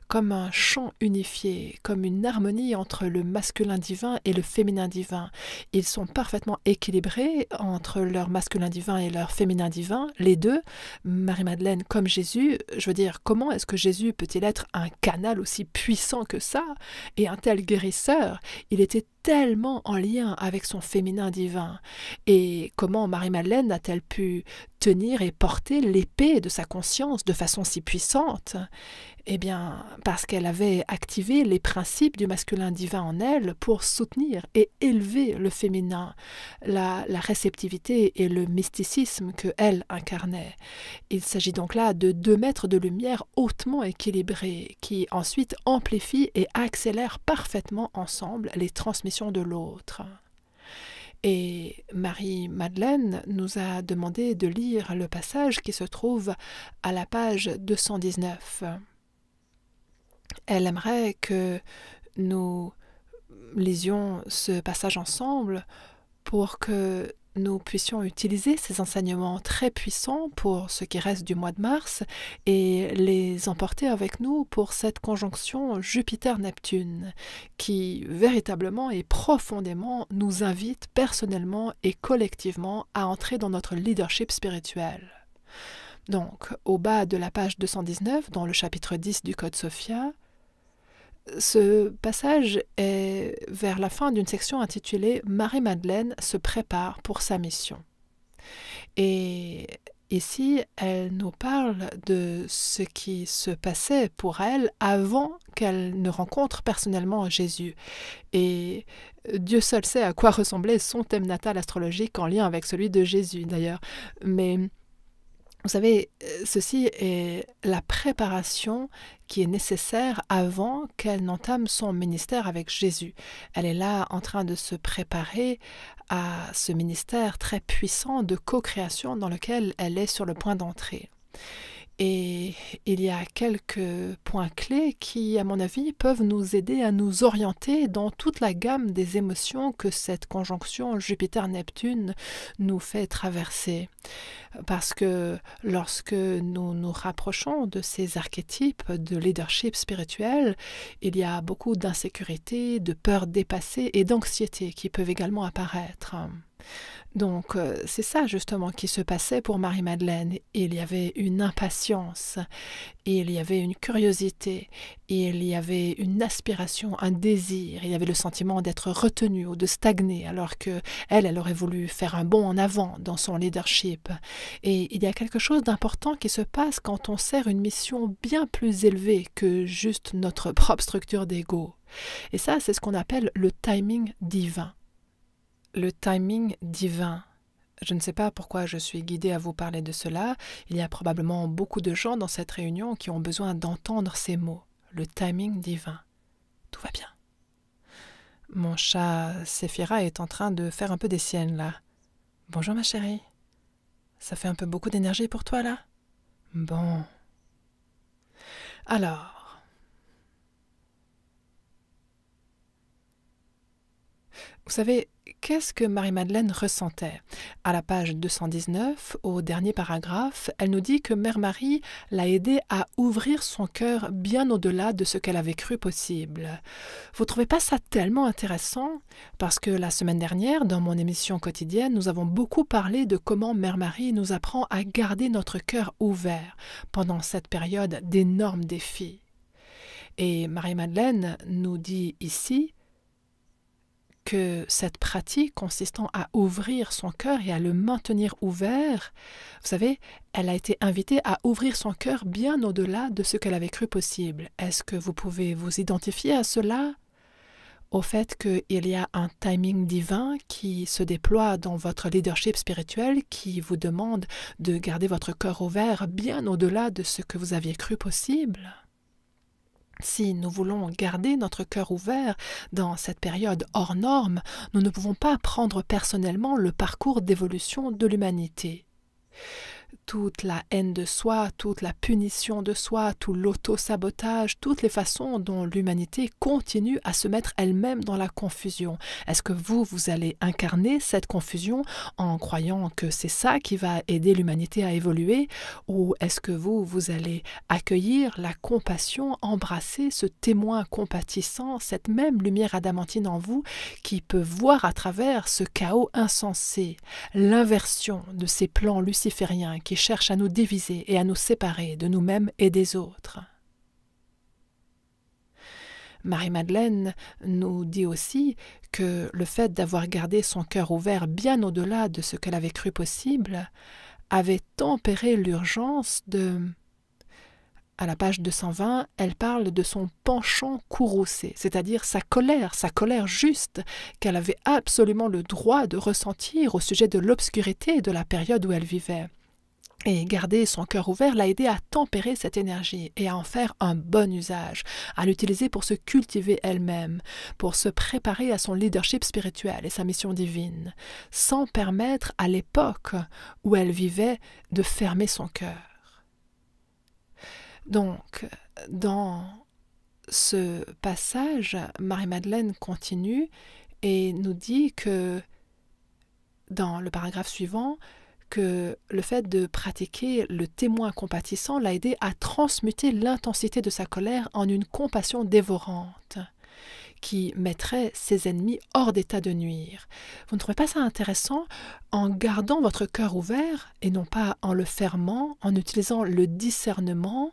comme un chant unifié, comme une harmonie entre le masculin divin et le féminin divin. Ils sont parfaitement équilibrés entre leur masculin divin et leur féminin divin, les deux, Marie-Madeleine comme Jésus. Je veux dire, comment est-ce que Jésus peut-il être un canal aussi puissant que ça, et un tel guérisseur? Il était tellement en lien avec son féminin divin. Et comment Marie-Madeleine a-t-elle pu tenir et porter l'épée de sa conscience de façon si puissante? Eh bien, parce qu'elle avait activé les principes du masculin divin en elle pour soutenir et élever le féminin, la réceptivité et le mysticisme que elle incarnait. Il s'agit donc là de deux maîtres de lumière hautement équilibrés qui ensuite amplifient et accélèrent parfaitement ensemble les transmissions de l'autre. Et Marie-Madeleine nous a demandé de lire le passage qui se trouve à la page 219. Elle aimerait que nous lisions ce passage ensemble pour que nous puissions utiliser ces enseignements très puissants pour ce qui reste du mois de mars et les emporter avec nous pour cette conjonction Jupiter-Neptune qui véritablement et profondément nous invite personnellement et collectivement à entrer dans notre leadership spirituel. Donc, au bas de la page 219, dans le chapitre 10 du Code Sophia, ce passage est vers la fin d'une section intitulée « Marie-Madeleine se prépare pour sa mission ». Et ici, elle nous parle de ce qui se passait pour elle avant qu'elle ne rencontre personnellement Jésus. Et Dieu seul sait à quoi ressemblait son thème natal astrologique en lien avec celui de Jésus d'ailleurs. Mais vous savez, ceci est la préparation qui est nécessaire avant qu'elle n'entame son ministère avec Jésus. Elle est là en train de se préparer à ce ministère très puissant de co-création dans lequel elle est sur le point d'entrer. Et il y a quelques points clés qui, à mon avis, peuvent nous aider à nous orienter dans toute la gamme des émotions que cette conjonction Jupiter-Neptune nous fait traverser. Parce que lorsque nous nous rapprochons de ces archétypes de leadership spirituel, il y a beaucoup d'insécurité, de peur dépassée et d'anxiété qui peuvent également apparaître. Donc, c'est ça justement qui se passait pour Marie-Madeleine. Il y avait une impatience, il y avait une curiosité, il y avait une aspiration, un désir, il y avait le sentiment d'être retenue ou de stagner, alors que elle aurait voulu faire un bond en avant dans son leadership. Et il y a quelque chose d'important qui se passe quand on sert une mission bien plus élevée que juste notre propre structure d'ego. Et ça, c'est ce qu'on appelle le timing divin. Le timing divin. Je ne sais pas pourquoi je suis guidée à vous parler de cela. Il y a probablement beaucoup de gens dans cette réunion qui ont besoin d'entendre ces mots. Le timing divin. Tout va bien. Mon chat Séphira est en train de faire un peu des siennes là. Bonjour ma chérie. Ça fait un peu beaucoup d'énergie pour toi là? Bon. Alors. Vous savez, qu'est-ce que Marie-Madeleine ressentait? À la page 219, au dernier paragraphe, elle nous dit que Mère Marie l'a aidée à ouvrir son cœur bien au-delà de ce qu'elle avait cru possible. Vous ne trouvez pas ça tellement intéressant? Parce que la semaine dernière, dans mon émission quotidienne, nous avons beaucoup parlé de comment Mère Marie nous apprend à garder notre cœur ouvert pendant cette période d'énormes défis. Et Marie-Madeleine nous dit ici que cette pratique consistant à ouvrir son cœur et à le maintenir ouvert, vous savez, elle a été invitée à ouvrir son cœur bien au-delà de ce qu'elle avait cru possible. Est-ce que vous pouvez vous identifier à cela? Au fait qu'il y a un timing divin qui se déploie dans votre leadership spirituel qui vous demande de garder votre cœur ouvert bien au-delà de ce que vous aviez cru possible? Si nous voulons garder notre cœur ouvert dans cette période hors norme, nous ne pouvons pas prendre personnellement le parcours d'évolution de l'humanité. Toute la haine de soi, toute la punition de soi, tout l'auto-sabotage, toutes les façons dont l'humanité continue à se mettre elle-même dans la confusion. Est-ce que vous allez incarner cette confusion en croyant que c'est ça qui va aider l'humanité à évoluer? Ou est-ce que vous allez accueillir la compassion, embrasser ce témoin compatissant, cette même lumière adamantine en vous qui peut voir à travers ce chaos insensé, l'inversion de ces plans lucifériens qui cherchent à nous diviser et à nous séparer de nous-mêmes et des autres. Marie-Madeleine nous dit aussi que le fait d'avoir gardé son cœur ouvert bien au-delà de ce qu'elle avait cru possible avait tempéré l'urgence de... À la page 220, elle parle de son penchant courroucé, c'est-à-dire sa colère juste, qu'elle avait absolument le droit de ressentir au sujet de l'obscurité de la période où elle vivait. Et garder son cœur ouvert l'a aidé à tempérer cette énergie et à en faire un bon usage, à l'utiliser pour se cultiver elle-même, pour se préparer à son leadership spirituel et sa mission divine, sans permettre à l'époque où elle vivait de fermer son cœur. Donc, dans ce passage, Marie-Madeleine continue et nous dit que, dans le paragraphe suivant, que le fait de pratiquer le témoin compatissant l'a aidé à transmuter l'intensité de sa colère en une compassion dévorante qui mettrait ses ennemis hors d'état de nuire. Vous ne trouvez pas ça intéressant? En gardant votre cœur ouvert et non pas en le fermant, en utilisant le discernement,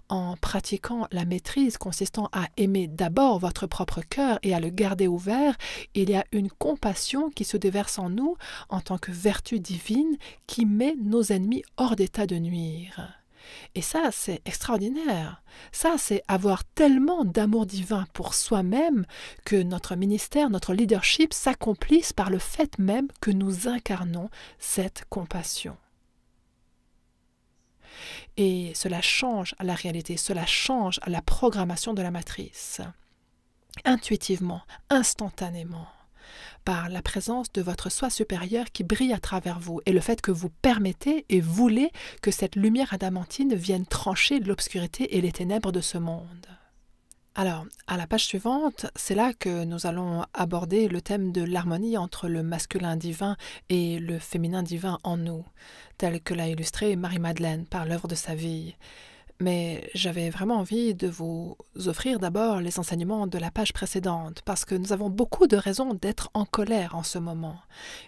en pratiquant la maîtrise consistant à aimer d'abord votre propre cœur et à le garder ouvert, il y a une compassion qui se déverse en nous en tant que vertu divine qui met nos ennemis hors d'état de nuire. Et ça, c'est extraordinaire. Ça, c'est avoir tellement d'amour divin pour soi-même que notre ministère, notre leadership s'accomplisse par le fait même que nous incarnons cette compassion. Et cela change la réalité, cela change la programmation de la matrice. Intuitivement, instantanément, par la présence de votre soi supérieur qui brille à travers vous et le fait que vous permettez et voulez que cette lumière adamantine vienne trancher l'obscurité et les ténèbres de ce monde. Alors, à la page suivante, c'est là que nous allons aborder le thème de l'harmonie entre le masculin divin et le féminin divin en nous, tel que l'a illustré Marie-Madeleine par l'œuvre de sa vie. Mais j'avais vraiment envie de vous offrir d'abord les enseignements de la page précédente, parce que nous avons beaucoup de raisons d'être en colère en ce moment.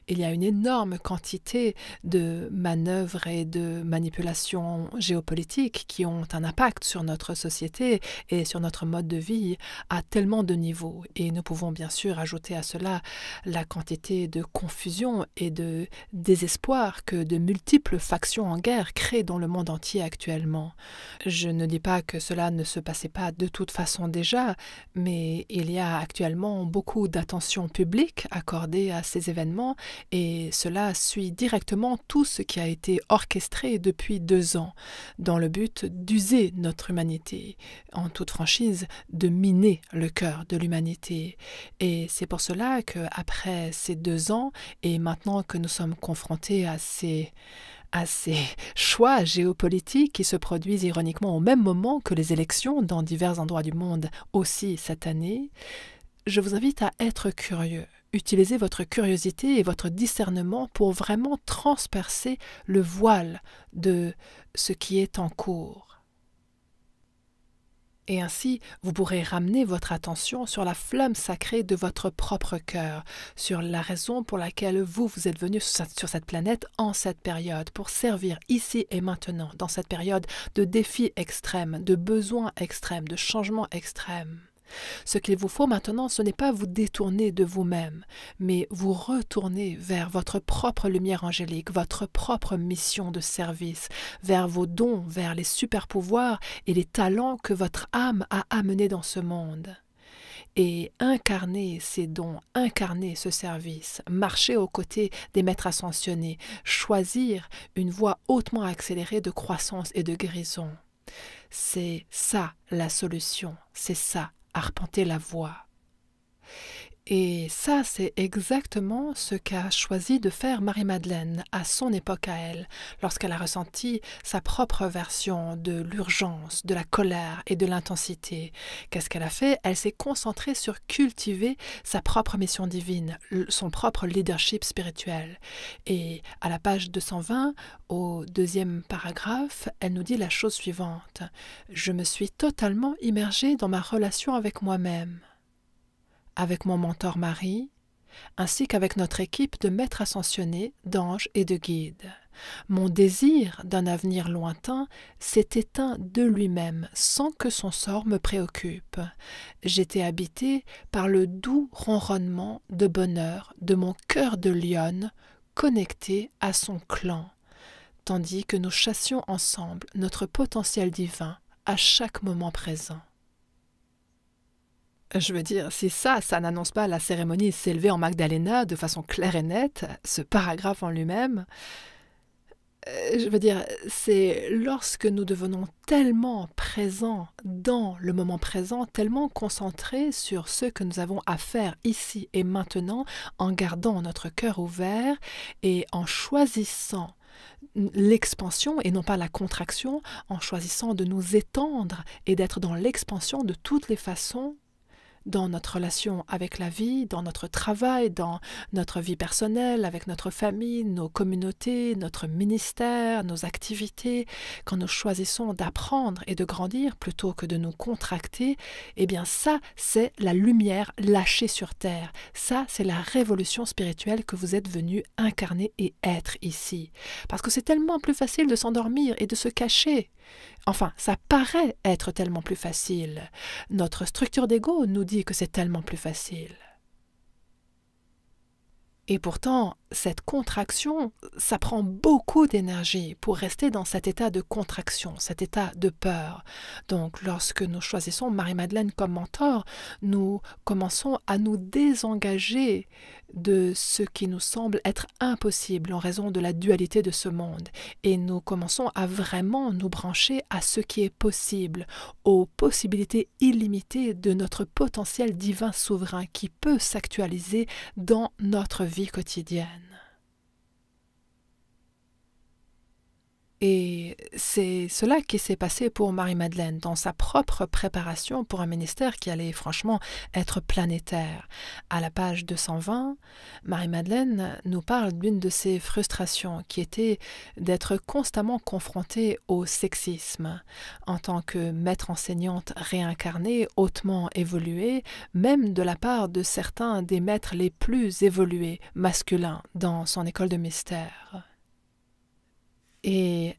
Il y a une énorme quantité de manœuvres et de manipulations géopolitiques qui ont un impact sur notre société et sur notre mode de vie à tellement de niveaux. Et nous pouvons bien sûr ajouter à cela la quantité de confusion et de désespoir que de multiples factions en guerre créent dans le monde entier actuellement. Je ne dis pas que cela ne se passait pas de toute façon déjà, mais il y a actuellement beaucoup d'attention publique accordée à ces événements et cela suit directement tout ce qui a été orchestré depuis 2 ans dans le but d'user notre humanité, en toute franchise, de miner le cœur de l'humanité. Et c'est pour cela qu'après ces 2 ans, et maintenant que nous sommes confrontés à ces choix géopolitiques qui se produisent ironiquement au même moment que les élections dans divers endroits du monde aussi cette année, je vous invite à être curieux. Utilisez votre curiosité et votre discernement pour vraiment transpercer le voile de ce qui est en cours. Et ainsi, vous pourrez ramener votre attention sur la flamme sacrée de votre propre cœur, sur la raison pour laquelle vous êtes venu sur cette planète en cette période, pour servir ici et maintenant, dans cette période de défis extrêmes, de besoins extrêmes, de changements extrêmes. Ce qu'il vous faut maintenant, ce n'est pas vous détourner de vous-même, mais vous retourner vers votre propre lumière angélique, votre propre mission de service, vers vos dons, vers les super-pouvoirs et les talents que votre âme a amenés dans ce monde. Et incarner ces dons, incarner ce service, marcher aux côtés des maîtres ascensionnés, choisir une voie hautement accélérée de croissance et de guérison. C'est ça la solution, c'est ça. Arpenter la voie. Et ça, c'est exactement ce qu'a choisi de faire Marie-Madeleine à son époque à elle, lorsqu'elle a ressenti sa propre version de l'urgence, de la colère et de l'intensité. Qu'est-ce qu'elle a fait? Elle s'est concentrée sur cultiver sa propre mission divine, son propre leadership spirituel. Et à la page 220, au 2e paragraphe, elle nous dit la chose suivante. « Je me suis totalement immergée dans ma relation avec moi-même. » avec mon mentor Marie, ainsi qu'avec notre équipe de maîtres ascensionnés, d'anges et de guides. Mon désir d'un avenir lointain s'est éteint de lui-même, sans que son sort me préoccupe. J'étais habitée par le doux ronronnement de bonheur de mon cœur de lionne, connecté à son clan, tandis que nous chassions ensemble notre potentiel divin à chaque moment présent. Je veux dire, si ça n'annonce pas la cérémonie s'élever en Magdalena de façon claire et nette, ce paragraphe en lui-même, je veux dire, c'est lorsque nous devenons tellement présents dans le moment présent, tellement concentrés sur ce que nous avons à faire ici et maintenant, en gardant notre cœur ouvert et en choisissant l'expansion et non pas la contraction, en choisissant de nous étendre et d'être dans l'expansion de toutes les façons, dans notre relation avec la vie, dans notre travail, dans notre vie personnelle, avec notre famille, nos communautés, notre ministère, nos activités, quand nous choisissons d'apprendre et de grandir plutôt que de nous contracter, eh bien ça, c'est la lumière lâchée sur terre. Ça, c'est la révolution spirituelle que vous êtes venus incarner et être ici. Parce que c'est tellement plus facile de s'endormir et de se cacher. Enfin, ça paraît être tellement plus facile. Notre structure d'ego nous dit que c'est tellement plus facile. Et pourtant, cette contraction, ça prend beaucoup d'énergie pour rester dans cet état de contraction, cet état de peur. Donc, lorsque nous choisissons Marie-Madeleine comme mentor, nous commençons à nous désengager de ce qui nous semble être impossible en raison de la dualité de ce monde. Et nous commençons à vraiment nous brancher à ce qui est possible, aux possibilités illimitées de notre potentiel divin souverain qui peut s'actualiser dans notre vie quotidienne. Et c'est cela qui s'est passé pour Marie-Madeleine dans sa propre préparation pour un ministère qui allait franchement être planétaire. À la page 220, Marie-Madeleine nous parle d'une de ses frustrations qui était d'être constamment confrontée au sexisme. En tant que maître enseignante réincarnée, hautement évoluée, même de la part de certains des maîtres les plus évolués masculins dans son école de mystère. Et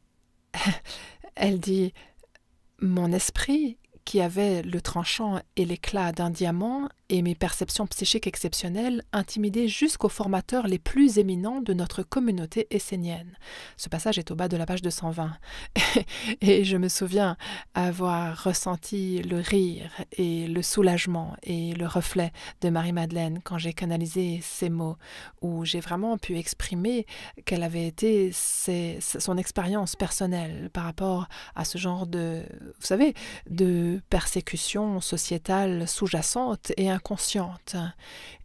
elle dit « Mon esprit, qui avait le tranchant et l'éclat d'un diamant, et mes perceptions psychiques exceptionnelles, intimidaient jusqu'aux formateurs les plus éminents de notre communauté essénienne. » Ce passage est au bas de la page 220. Et je me souviens avoir ressenti le rire et le soulagement et le reflet de Marie-Madeleine quand j'ai canalisé ces mots, où j'ai vraiment pu exprimer quelle avait été son expérience personnelle par rapport à ce genre de, vous savez, de persécution sociétale sous-jacente et inconsciente.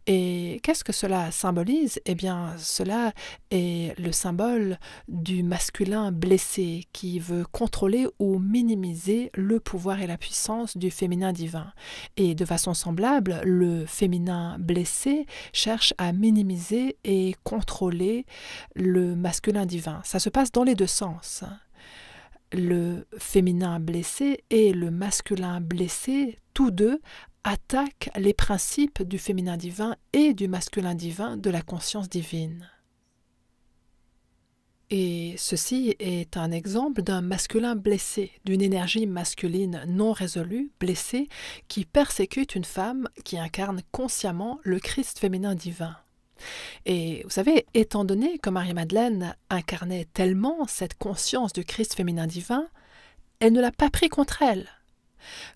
Et qu'est-ce que cela symbolise? Eh bien, cela est le symbole du masculin blessé qui veut contrôler ou minimiser le pouvoir et la puissance du féminin divin. Et de façon semblable, le féminin blessé cherche à minimiser et contrôler le masculin divin. Ça se passe dans les deux sens. Le féminin blessé et le masculin blessé, tous deux, attaquent les principes du féminin divin et du masculin divin de la conscience divine. Et ceci est un exemple d'un masculin blessé, d'une énergie masculine non résolue, blessée, qui persécute une femme qui incarne consciemment le Christ féminin divin. Et vous savez, étant donné que Marie-Madeleine incarnait tellement cette conscience du Christ féminin divin, elle ne l'a pas pris contre elle.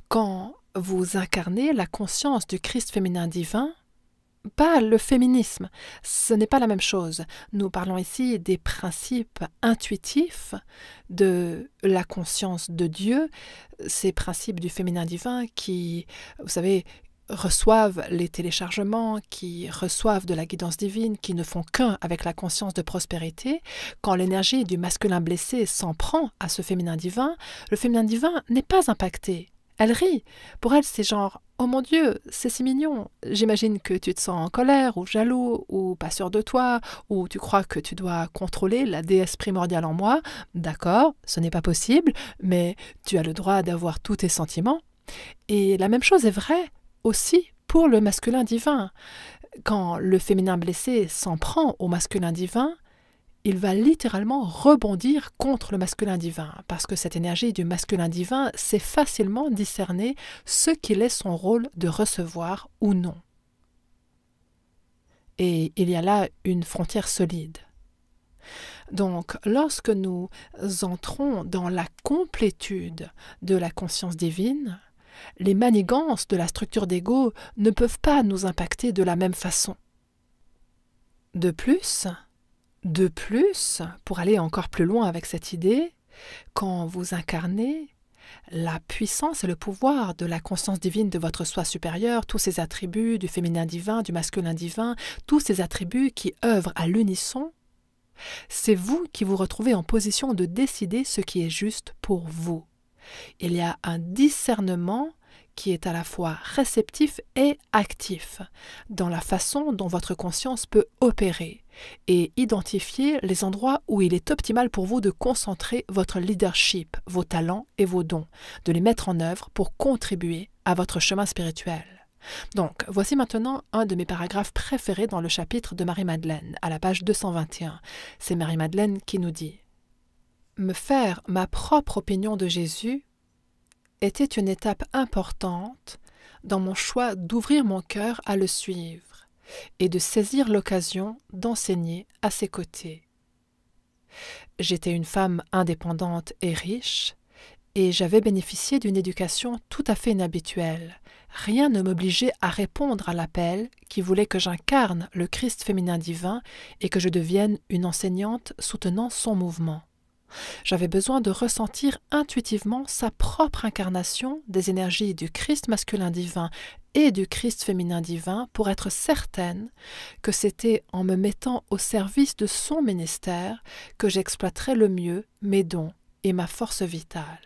Quand vous incarnez la conscience du Christ féminin divin, pas le féminisme, ce n'est pas la même chose. Nous parlons ici des principes intuitifs de la conscience de Dieu, ces principes du féminin divin qui, vous savez, reçoivent les téléchargements, qui reçoivent de la guidance divine, qui ne font qu'un avec la conscience de prospérité. Quand l'énergie du masculin blessé s'en prend à ce féminin divin, le féminin divin n'est pas impacté. Elle rit. Pour elle, c'est genre « Oh mon Dieu, c'est si mignon. J'imagine que tu te sens en colère ou jaloux ou pas sûr de toi ou tu crois que tu dois contrôler la déesse primordiale en moi. D'accord, ce n'est pas possible, mais tu as le droit d'avoir tous tes sentiments. » Et la même chose est vraie aussi pour le masculin divin. Quand le féminin blessé s'en prend au masculin divin, il va littéralement rebondir contre le masculin divin, parce que cette énergie du masculin divin sait facilement discerner ce qu'il est son rôle de recevoir ou non. Et il y a là une frontière solide. Donc, lorsque nous entrons dans la complétude de la conscience divine, les manigances de la structure d'ego ne peuvent pas nous impacter de la même façon. De plus, pour aller encore plus loin avec cette idée, quand vous incarnez la puissance et le pouvoir de la conscience divine de votre soi supérieur, tous ces attributs du féminin divin, du masculin divin, tous ces attributs qui œuvrent à l'unisson, c'est vous qui vous retrouvez en position de décider ce qui est juste pour vous. Il y a un discernement qui est à la fois réceptif et actif dans la façon dont votre conscience peut opérer et identifier les endroits où il est optimal pour vous de concentrer votre leadership, vos talents et vos dons, de les mettre en œuvre pour contribuer à votre chemin spirituel. Donc, voici maintenant un de mes paragraphes préférés dans le chapitre de Marie-Madeleine, à la page 221. C'est Marie-Madeleine qui nous dit « Me faire ma propre opinion de Jésus était une étape importante dans mon choix d'ouvrir mon cœur à le suivre et de saisir l'occasion d'enseigner à ses côtés. J'étais une femme indépendante et riche, et j'avais bénéficié d'une éducation tout à fait inhabituelle. Rien ne m'obligeait à répondre à l'appel qui voulait que j'incarne le Christ féminin divin et que je devienne une enseignante soutenant son mouvement. J'avais besoin de ressentir intuitivement sa propre incarnation des énergies du Christ masculin divin et du Christ féminin divin pour être certaine que c'était en me mettant au service de son ministère que j'exploiterais le mieux mes dons et ma force vitale.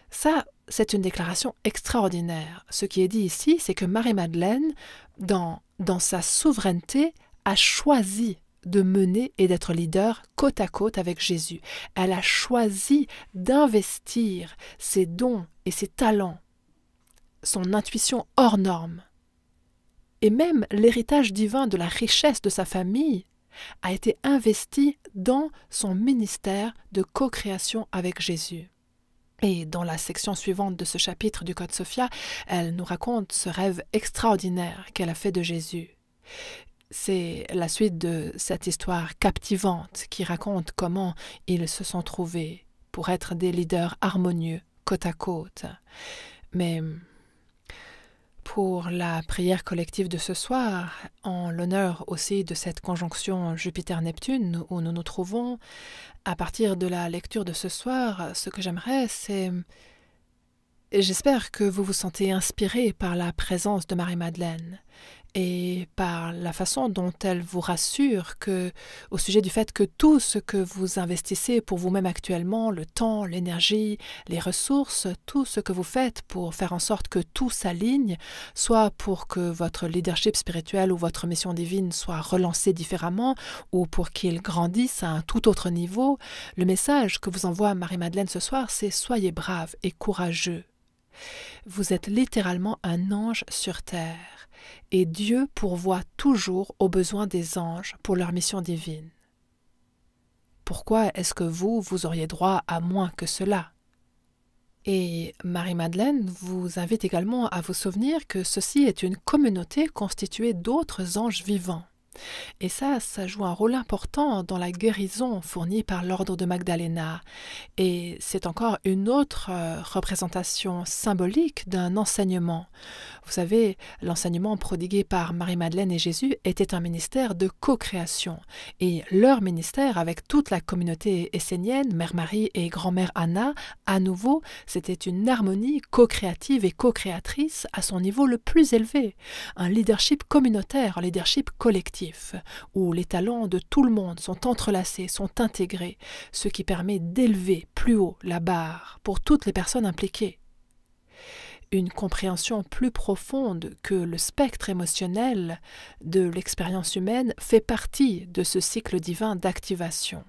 Ça, c'est une déclaration extraordinaire. Ce qui est dit ici, c'est que Marie-Madeleine, dans sa souveraineté, a choisi de mener et d'être leader côte à côte avec Jésus. Elle a choisi d'investir ses dons et ses talents, son intuition hors norme. Et même l'héritage divin de la richesse de sa famille a été investi dans son ministère de co-création avec Jésus. Et dans la section suivante de ce chapitre du Code Sophia, elle nous raconte ce rêve extraordinaire qu'elle a fait de Jésus. C'est la suite de cette histoire captivante qui raconte comment ils se sont trouvés pour être des leaders harmonieux côte à côte. Mais pour la prière collective de ce soir, en l'honneur aussi de cette conjonction Jupiter-Neptune où nous nous trouvons, à partir de la lecture de ce soir, ce que j'aimerais, c'est... J'espère que vous vous sentez inspiré par la présence de Marie-Madeleine et par la façon dont elle vous rassure au sujet du fait que tout ce que vous investissez pour vous-même actuellement, le temps, l'énergie, les ressources, tout ce que vous faites pour faire en sorte que tout s'aligne, soit pour que votre leadership spirituel ou votre mission divine soit relancé différemment ou pour qu'il grandisse à un tout autre niveau, le message que vous envoie Marie-Madeleine ce soir, c'est « Soyez braves et courageux ». Vous êtes littéralement un ange sur terre, et Dieu pourvoit toujours aux besoins des anges pour leur mission divine. Pourquoi est-ce que vous auriez droit à moins que cela? Et Marie-Madeleine vous invite également à vous souvenir que ceci est une communauté constituée d'autres anges vivants. Et ça joue un rôle important dans la guérison fournie par l'ordre de Magdalena. Et c'est encore une autre représentation symbolique d'un enseignement. Vous savez, l'enseignement prodigué par Marie-Madeleine et Jésus était un ministère de co-création. Et leur ministère, avec toute la communauté essénienne, Mère Marie et Grand-Mère Anna, à nouveau, c'était une harmonie co-créative et co-créatrice à son niveau le plus élevé. Un leadership communautaire, un leadership collectif, où les talents de tout le monde sont entrelacés, sont intégrés, ce qui permet d'élever plus haut la barre pour toutes les personnes impliquées. Une compréhension plus profonde que le spectre émotionnel de l'expérience humaine fait partie de ce cycle divin d'activation.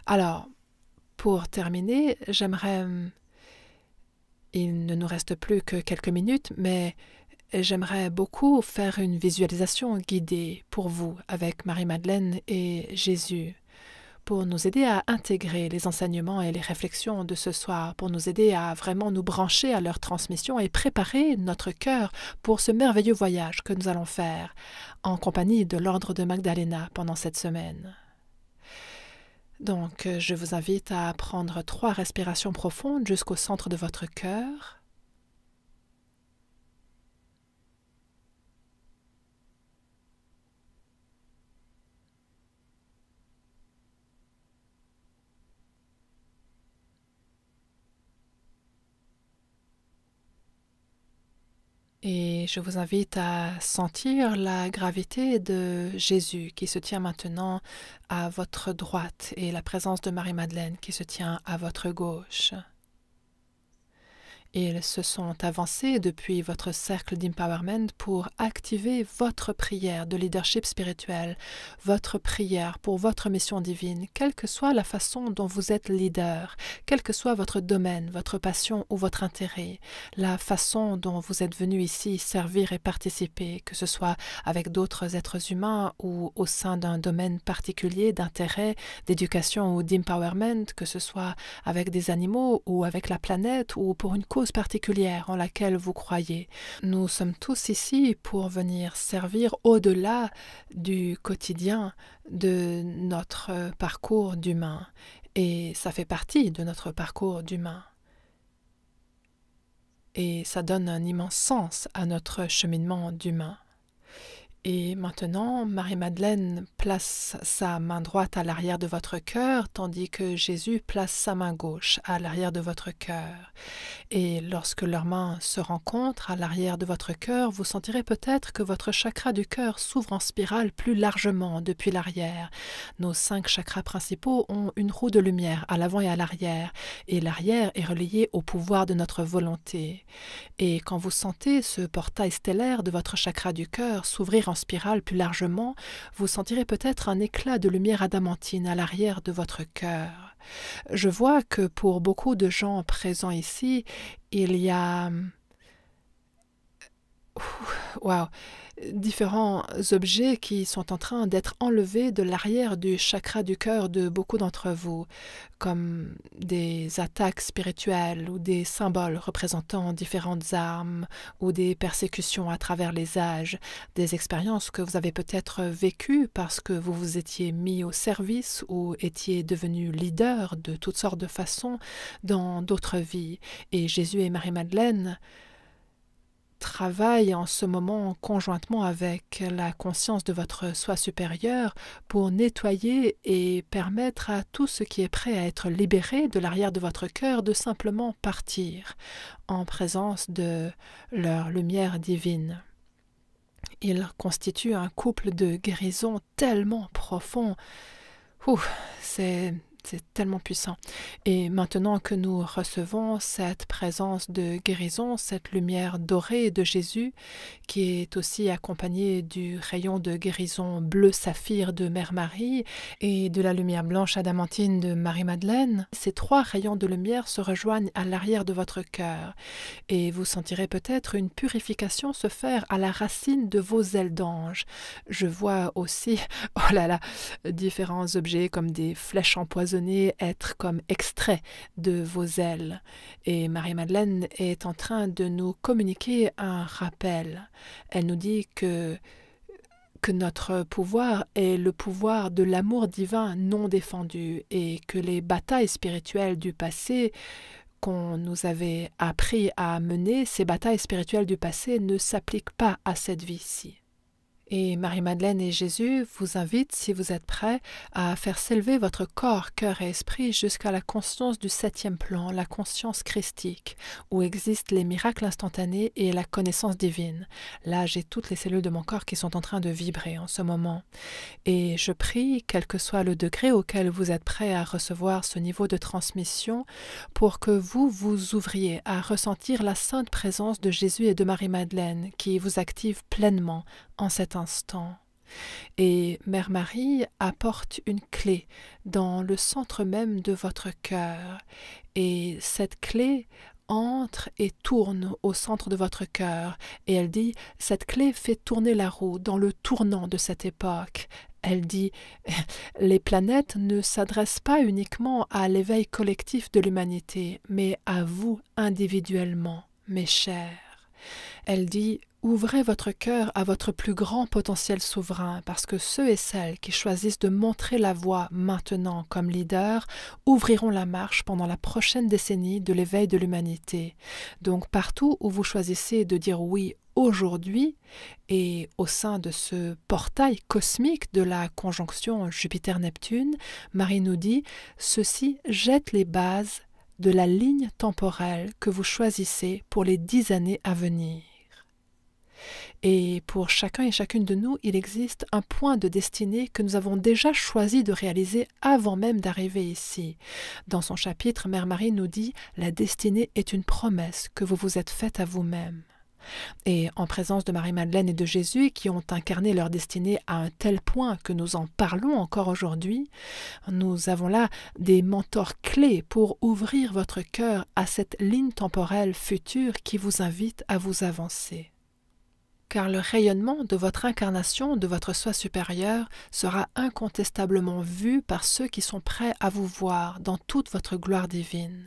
Alors, pour terminer, il ne nous reste plus que quelques minutes, mais j'aimerais beaucoup faire une visualisation guidée pour vous avec Marie-Madeleine et Jésus, pour nous aider à intégrer les enseignements et les réflexions de ce soir, pour nous aider à vraiment nous brancher à leur transmission et préparer notre cœur pour ce merveilleux voyage que nous allons faire en compagnie de l'ordre de Magdalena pendant cette semaine. Donc, je vous invite à prendre 3 respirations profondes jusqu'au centre de votre cœur. Et je vous invite à sentir la gravité de Jésus qui se tient maintenant à votre droite et la présence de Marie-Madeleine qui se tient à votre gauche. Ils se sont avancés depuis votre cercle d'empowerment pour activer votre prière de leadership spirituel, votre prière pour votre mission divine, quelle que soit la façon dont vous êtes leader, quel que soit votre domaine, votre passion ou votre intérêt, la façon dont vous êtes venu ici servir et participer, que ce soit avec d'autres êtres humains ou au sein d'un domaine particulier d'intérêt, d'éducation ou d'empowerment, que ce soit avec des animaux ou avec la planète ou pour une cause particulière en laquelle vous croyez. Nous sommes tous ici pour venir servir au-delà du quotidien de notre parcours d'humain. Et ça fait partie de notre parcours d'humain. Et ça donne un immense sens à notre cheminement d'humain. Et maintenant, Marie-Madeleine place sa main droite à l'arrière de votre cœur, tandis que Jésus place sa main gauche à l'arrière de votre cœur. Et lorsque leurs mains se rencontrent à l'arrière de votre cœur, vous sentirez peut-être que votre chakra du cœur s'ouvre en spirale plus largement depuis l'arrière. Nos 5 chakras principaux ont une roue de lumière à l'avant et à l'arrière est relié au pouvoir de notre volonté. Et quand vous sentez ce portail stellaire de votre chakra du cœur s'ouvrir en spirale plus largement, vous sentirez peut-être un éclat de lumière adamantine à l'arrière de votre cœur. Je vois que pour beaucoup de gens présents ici, il y a différents objets qui sont en train d'être enlevés de l'arrière du chakra du cœur de beaucoup d'entre vous, comme des attaques spirituelles ou des symboles représentant différentes armes ou des persécutions à travers les âges, des expériences que vous avez peut-être vécues parce que vous vous étiez mis au service ou étiez devenu leader de toutes sortes de façons dans d'autres vies. Et Jésus et Marie-Madeleine travaille en ce moment conjointement avec la conscience de votre soi supérieur pour nettoyer et permettre à tout ce qui est prêt à être libéré de l'arrière de votre cœur de simplement partir en présence de leur lumière divine. Ils constituent un couple de guérison tellement profond. C'est tellement puissant. Et maintenant que nous recevons cette présence de guérison, cette lumière dorée de Jésus, qui est aussi accompagnée du rayon de guérison bleu saphir de Mère Marie et de la lumière blanche adamantine de Marie-Madeleine, ces 3 rayons de lumière se rejoignent à l'arrière de votre cœur. Et vous sentirez peut-être une purification se faire à la racine de vos ailes d'ange. Je vois aussi, différents objets comme des flèches empoisonnées être comme extrait de vos ailes. Et Marie-Madeleine est en train de nous communiquer un rappel. Elle nous dit que notre pouvoir est le pouvoir de l'amour divin non défendu et que les batailles spirituelles du passé qu'on nous avait appris à mener, ces batailles spirituelles du passé ne s'appliquent pas à cette vie-ci. Et Marie-Madeleine et Jésus vous invitent, si vous êtes prêts, à faire s'élever votre corps, cœur et esprit jusqu'à la conscience du 7e plan, la conscience christique, où existent les miracles instantanés et la connaissance divine. Là, j'ai toutes les cellules de mon corps qui sont en train de vibrer en ce moment. Et je prie, quel que soit le degré auquel vous êtes prêts à recevoir ce niveau de transmission, pour que vous vous ouvriez à ressentir la sainte présence de Jésus et de Marie-Madeleine qui vous active pleinement en cet instant. Et Mère Marie apporte une clé dans le centre même de votre cœur. Et cette clé entre et tourne au centre de votre cœur. Et elle dit, cette clé fait tourner la roue dans le tournant de cette époque. Elle dit, les planètes ne s'adressent pas uniquement à l'éveil collectif de l'humanité, mais à vous individuellement, mes chers. Elle dit, ouvrez votre cœur à votre plus grand potentiel souverain, parce que ceux et celles qui choisissent de montrer la voie maintenant comme leaders ouvriront la marche pendant la prochaine décennie de l'éveil de l'humanité. Donc partout où vous choisissez de dire oui aujourd'hui, et au sein de ce portail cosmique de la conjonction Jupiter-Neptune, Marie nous dit « Ceci jette les bases de la ligne temporelle que vous choisissez pour les 10 années à venir. » Et pour chacun et chacune de nous, il existe un point de destinée que nous avons déjà choisi de réaliser avant même d'arriver ici. Dans son chapitre, Mère Marie nous dit « La destinée est une promesse que vous vous êtes faite à vous-même. » Et en présence de Marie-Madeleine et de Jésus, qui ont incarné leur destinée à un tel point que nous en parlons encore aujourd'hui, nous avons là des mentors clés pour ouvrir votre cœur à cette ligne temporelle future qui vous invite à vous avancer. Car le rayonnement de votre incarnation, de votre soi supérieur, sera incontestablement vu par ceux qui sont prêts à vous voir dans toute votre gloire divine,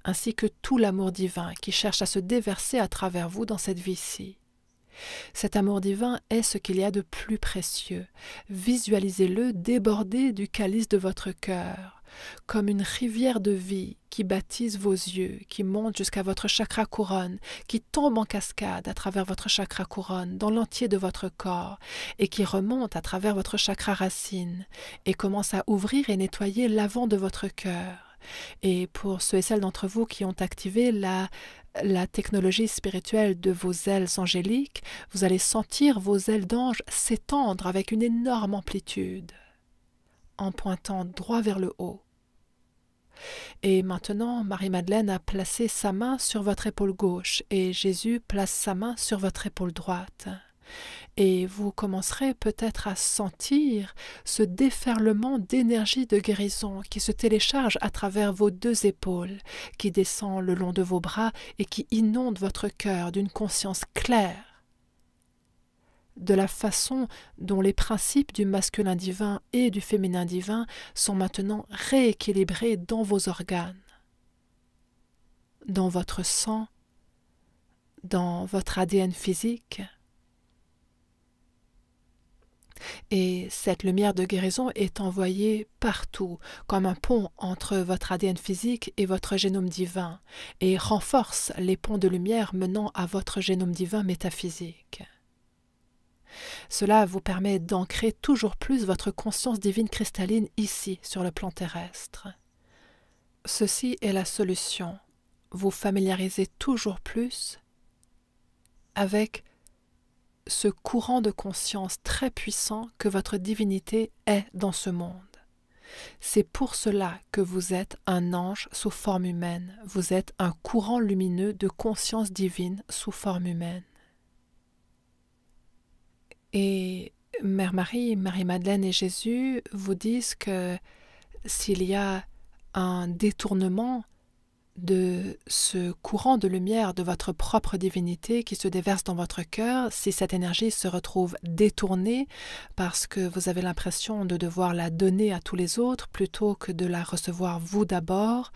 ainsi que tout l'amour divin qui cherche à se déverser à travers vous dans cette vie-ci. Cet amour divin est ce qu'il y a de plus précieux. Visualisez-le déborder du calice de votre cœur, comme une rivière de vie qui baptise vos yeux, qui monte jusqu'à votre chakra couronne, qui tombe en cascade à travers votre chakra couronne, dans l'entier de votre corps, et qui remonte à travers votre chakra racine, et commence à ouvrir et nettoyer l'avant de votre cœur. Et pour ceux et celles d'entre vous qui ont activé la technologie spirituelle de vos ailes angéliques, vous allez sentir vos ailes d'ange s'étendre avec une énorme amplitude, en pointant droit vers le haut. Et maintenant, Marie-Madeleine a placé sa main sur votre épaule gauche et Jésus place sa main sur votre épaule droite. Et vous commencerez peut-être à sentir ce déferlement d'énergie de guérison qui se télécharge à travers vos deux épaules, qui descend le long de vos bras et qui inonde votre cœur d'une conscience claire de la façon dont les principes du masculin divin et du féminin divin sont maintenant rééquilibrés dans vos organes, dans votre sang, dans votre ADN physique. Et cette lumière de guérison est envoyée partout, comme un pont entre votre ADN physique et votre génome divin, et renforce les ponts de lumière menant à votre génome divin métaphysique. Cela vous permet d'ancrer toujours plus votre conscience divine cristalline ici, sur le plan terrestre. Ceci est la solution. Vous familiarisez toujours plus avec ce courant de conscience très puissant que votre divinité est dans ce monde. C'est pour cela que vous êtes un ange sous forme humaine. Vous êtes un courant lumineux de conscience divine sous forme humaine. Et Mère Marie, Marie-Madeleine et Jésus vous disent que s'il y a un détournement de ce courant de lumière de votre propre divinité qui se déverse dans votre cœur, si cette énergie se retrouve détournée parce que vous avez l'impression de devoir la donner à tous les autres plutôt que de la recevoir vous d'abord,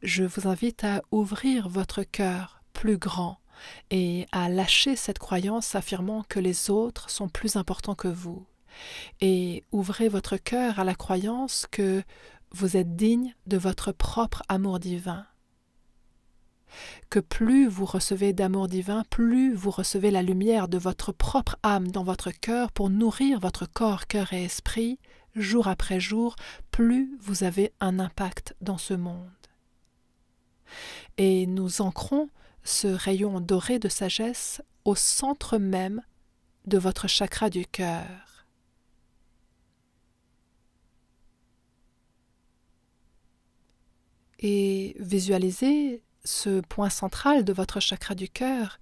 je vous invite à ouvrir votre cœur plus grand et à lâcher cette croyance affirmant que les autres sont plus importants que vous. Et ouvrez votre cœur à la croyance que vous êtes digne de votre propre amour divin. Que plus vous recevez d'amour divin, plus vous recevez la lumière de votre propre âme dans votre cœur pour nourrir votre corps, cœur et esprit, jour après jour, plus vous avez un impact dans ce monde. Et nous ancrons ce rayon doré de sagesse au centre même de votre chakra du cœur. Et visualisez ce point central de votre chakra du cœur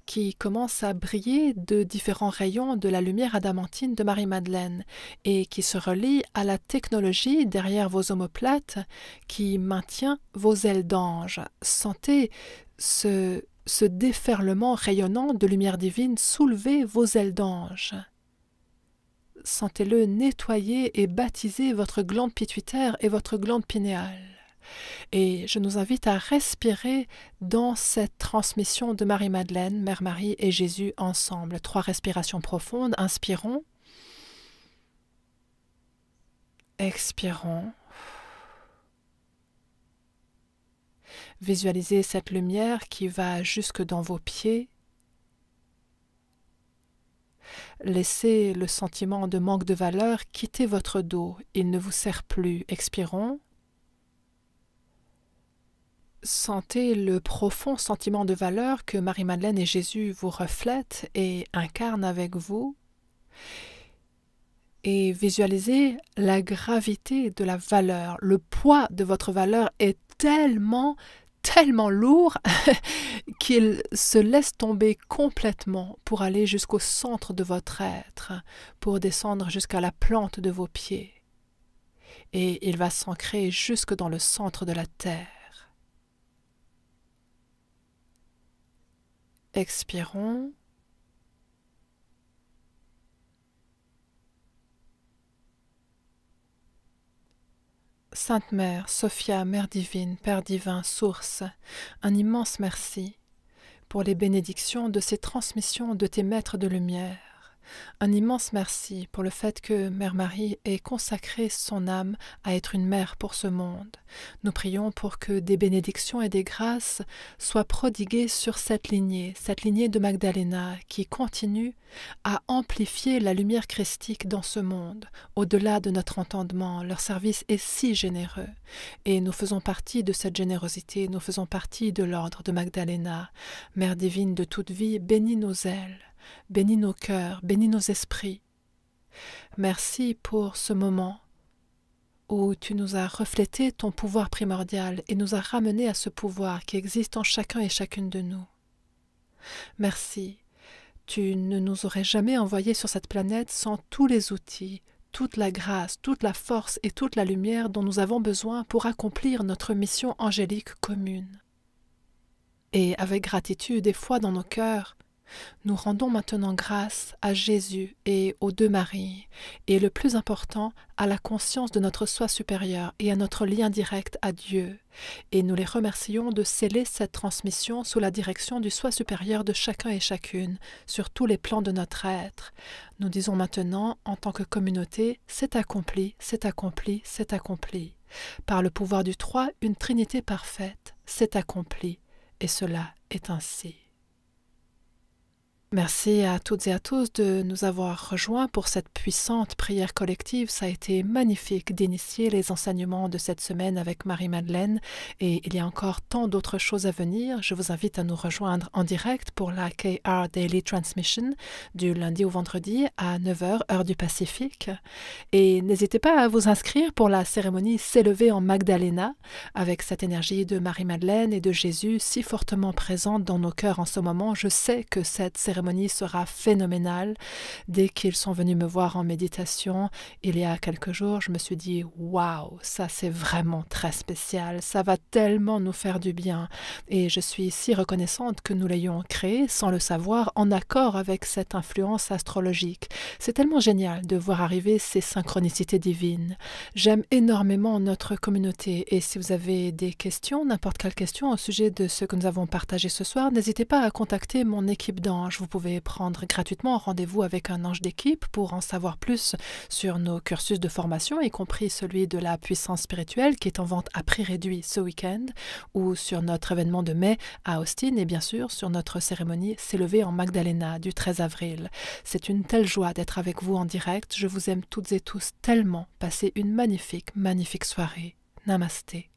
qui commence à briller de différents rayons de la lumière adamantine de Marie-Madeleine et qui se relie à la technologie derrière vos omoplates qui maintient vos ailes d'ange. Sentez ce déferlement rayonnant de lumière divine soulever vos ailes d'ange. Sentez-le nettoyer et baptiser votre glande pituitaire et votre glande pinéale. Et je nous invite à respirer dans cette transmission de Marie-Madeleine, Mère Marie et Jésus ensemble. 3 respirations profondes. Inspirons. Expirons. Visualisez cette lumière qui va jusque dans vos pieds. Laissez le sentiment de manque de valeur quitter votre dos. Il ne vous sert plus. Expirons. Sentez le profond sentiment de valeur que Marie-Madeleine et Jésus vous reflètent et incarnent avec vous. Et visualisez la gravité de la valeur. Le poids de votre valeur est tellement lourd qu'il se laisse tomber complètement pour aller jusqu'au centre de votre être, pour descendre jusqu'à la plante de vos pieds. Et il va s'ancrer jusque dans le centre de la terre. Expirons. Sainte Mère, Sophia, Mère divine, Père divin, Source, un immense merci pour les bénédictions de ces transmissions de tes maîtres de lumière. Un immense merci pour le fait que Mère Marie ait consacré son âme à être une mère pour ce monde. Nous prions pour que des bénédictions et des grâces soient prodiguées sur cette lignée de Magdalena qui continue à amplifier la lumière christique dans ce monde, au-delà de notre entendement. Leur service est si généreux et nous faisons partie de cette générosité, nous faisons partie de l'ordre de Magdalena. Mère divine de toute vie, bénis nos ailes. Bénis nos cœurs, bénis nos esprits. Merci pour ce moment où tu nous as reflété ton pouvoir primordial et nous as ramenés à ce pouvoir qui existe en chacun et chacune de nous. Merci. Tu ne nous aurais jamais envoyés sur cette planète sans tous les outils, toute la grâce, toute la force et toute la lumière dont nous avons besoin pour accomplir notre mission angélique commune. Et avec gratitude et foi dans nos cœurs, nous rendons maintenant grâce à Jésus et aux deux Maries, et le plus important, à la conscience de notre soi supérieur et à notre lien direct à Dieu. Et nous les remercions de sceller cette transmission sous la direction du soi supérieur de chacun et chacune, sur tous les plans de notre être. Nous disons maintenant, en tant que communauté, c'est accompli, c'est accompli, c'est accompli. Par le pouvoir du Trois, une Trinité parfaite, c'est accompli, et cela est ainsi. Merci à toutes et à tous de nous avoir rejoints pour cette puissante prière collective. Ça a été magnifique d'initier les enseignements de cette semaine avec Marie-Madeleine et il y a encore tant d'autres choses à venir. Je vous invite à nous rejoindre en direct pour la KR Daily Transmission du lundi au vendredi à 9h, heure du Pacifique. Et n'hésitez pas à vous inscrire pour la cérémonie S'élever en Magdalena avec cette énergie de Marie-Madeleine et de Jésus si fortement présente dans nos cœurs en ce moment. Je sais que cette cérémonie sera phénoménale. Dès qu'ils sont venus me voir en méditation il y a quelques jours, je me suis dit waouh, ça c'est vraiment très spécial, ça va tellement nous faire du bien et je suis si reconnaissante que nous l'ayons créé sans le savoir en accord avec cette influence astrologique. C'est tellement génial de voir arriver ces synchronicités divines. J'aime énormément notre communauté et si vous avez des questions, n'importe quelle question au sujet de ce que nous avons partagé ce soir, n'hésitez pas à contacter mon équipe d'anges. Vous pouvez prendre gratuitement rendez-vous avec un ange d'équipe pour en savoir plus sur nos cursus de formation, y compris celui de la puissance spirituelle qui est en vente à prix réduit ce week-end, ou sur notre événement de mai à Austin et bien sûr sur notre cérémonie S'élever en Magdalena du 13 avril. C'est une telle joie d'être avec vous en direct. Je vous aime toutes et tous tellement. Passez une magnifique, magnifique soirée. Namasté.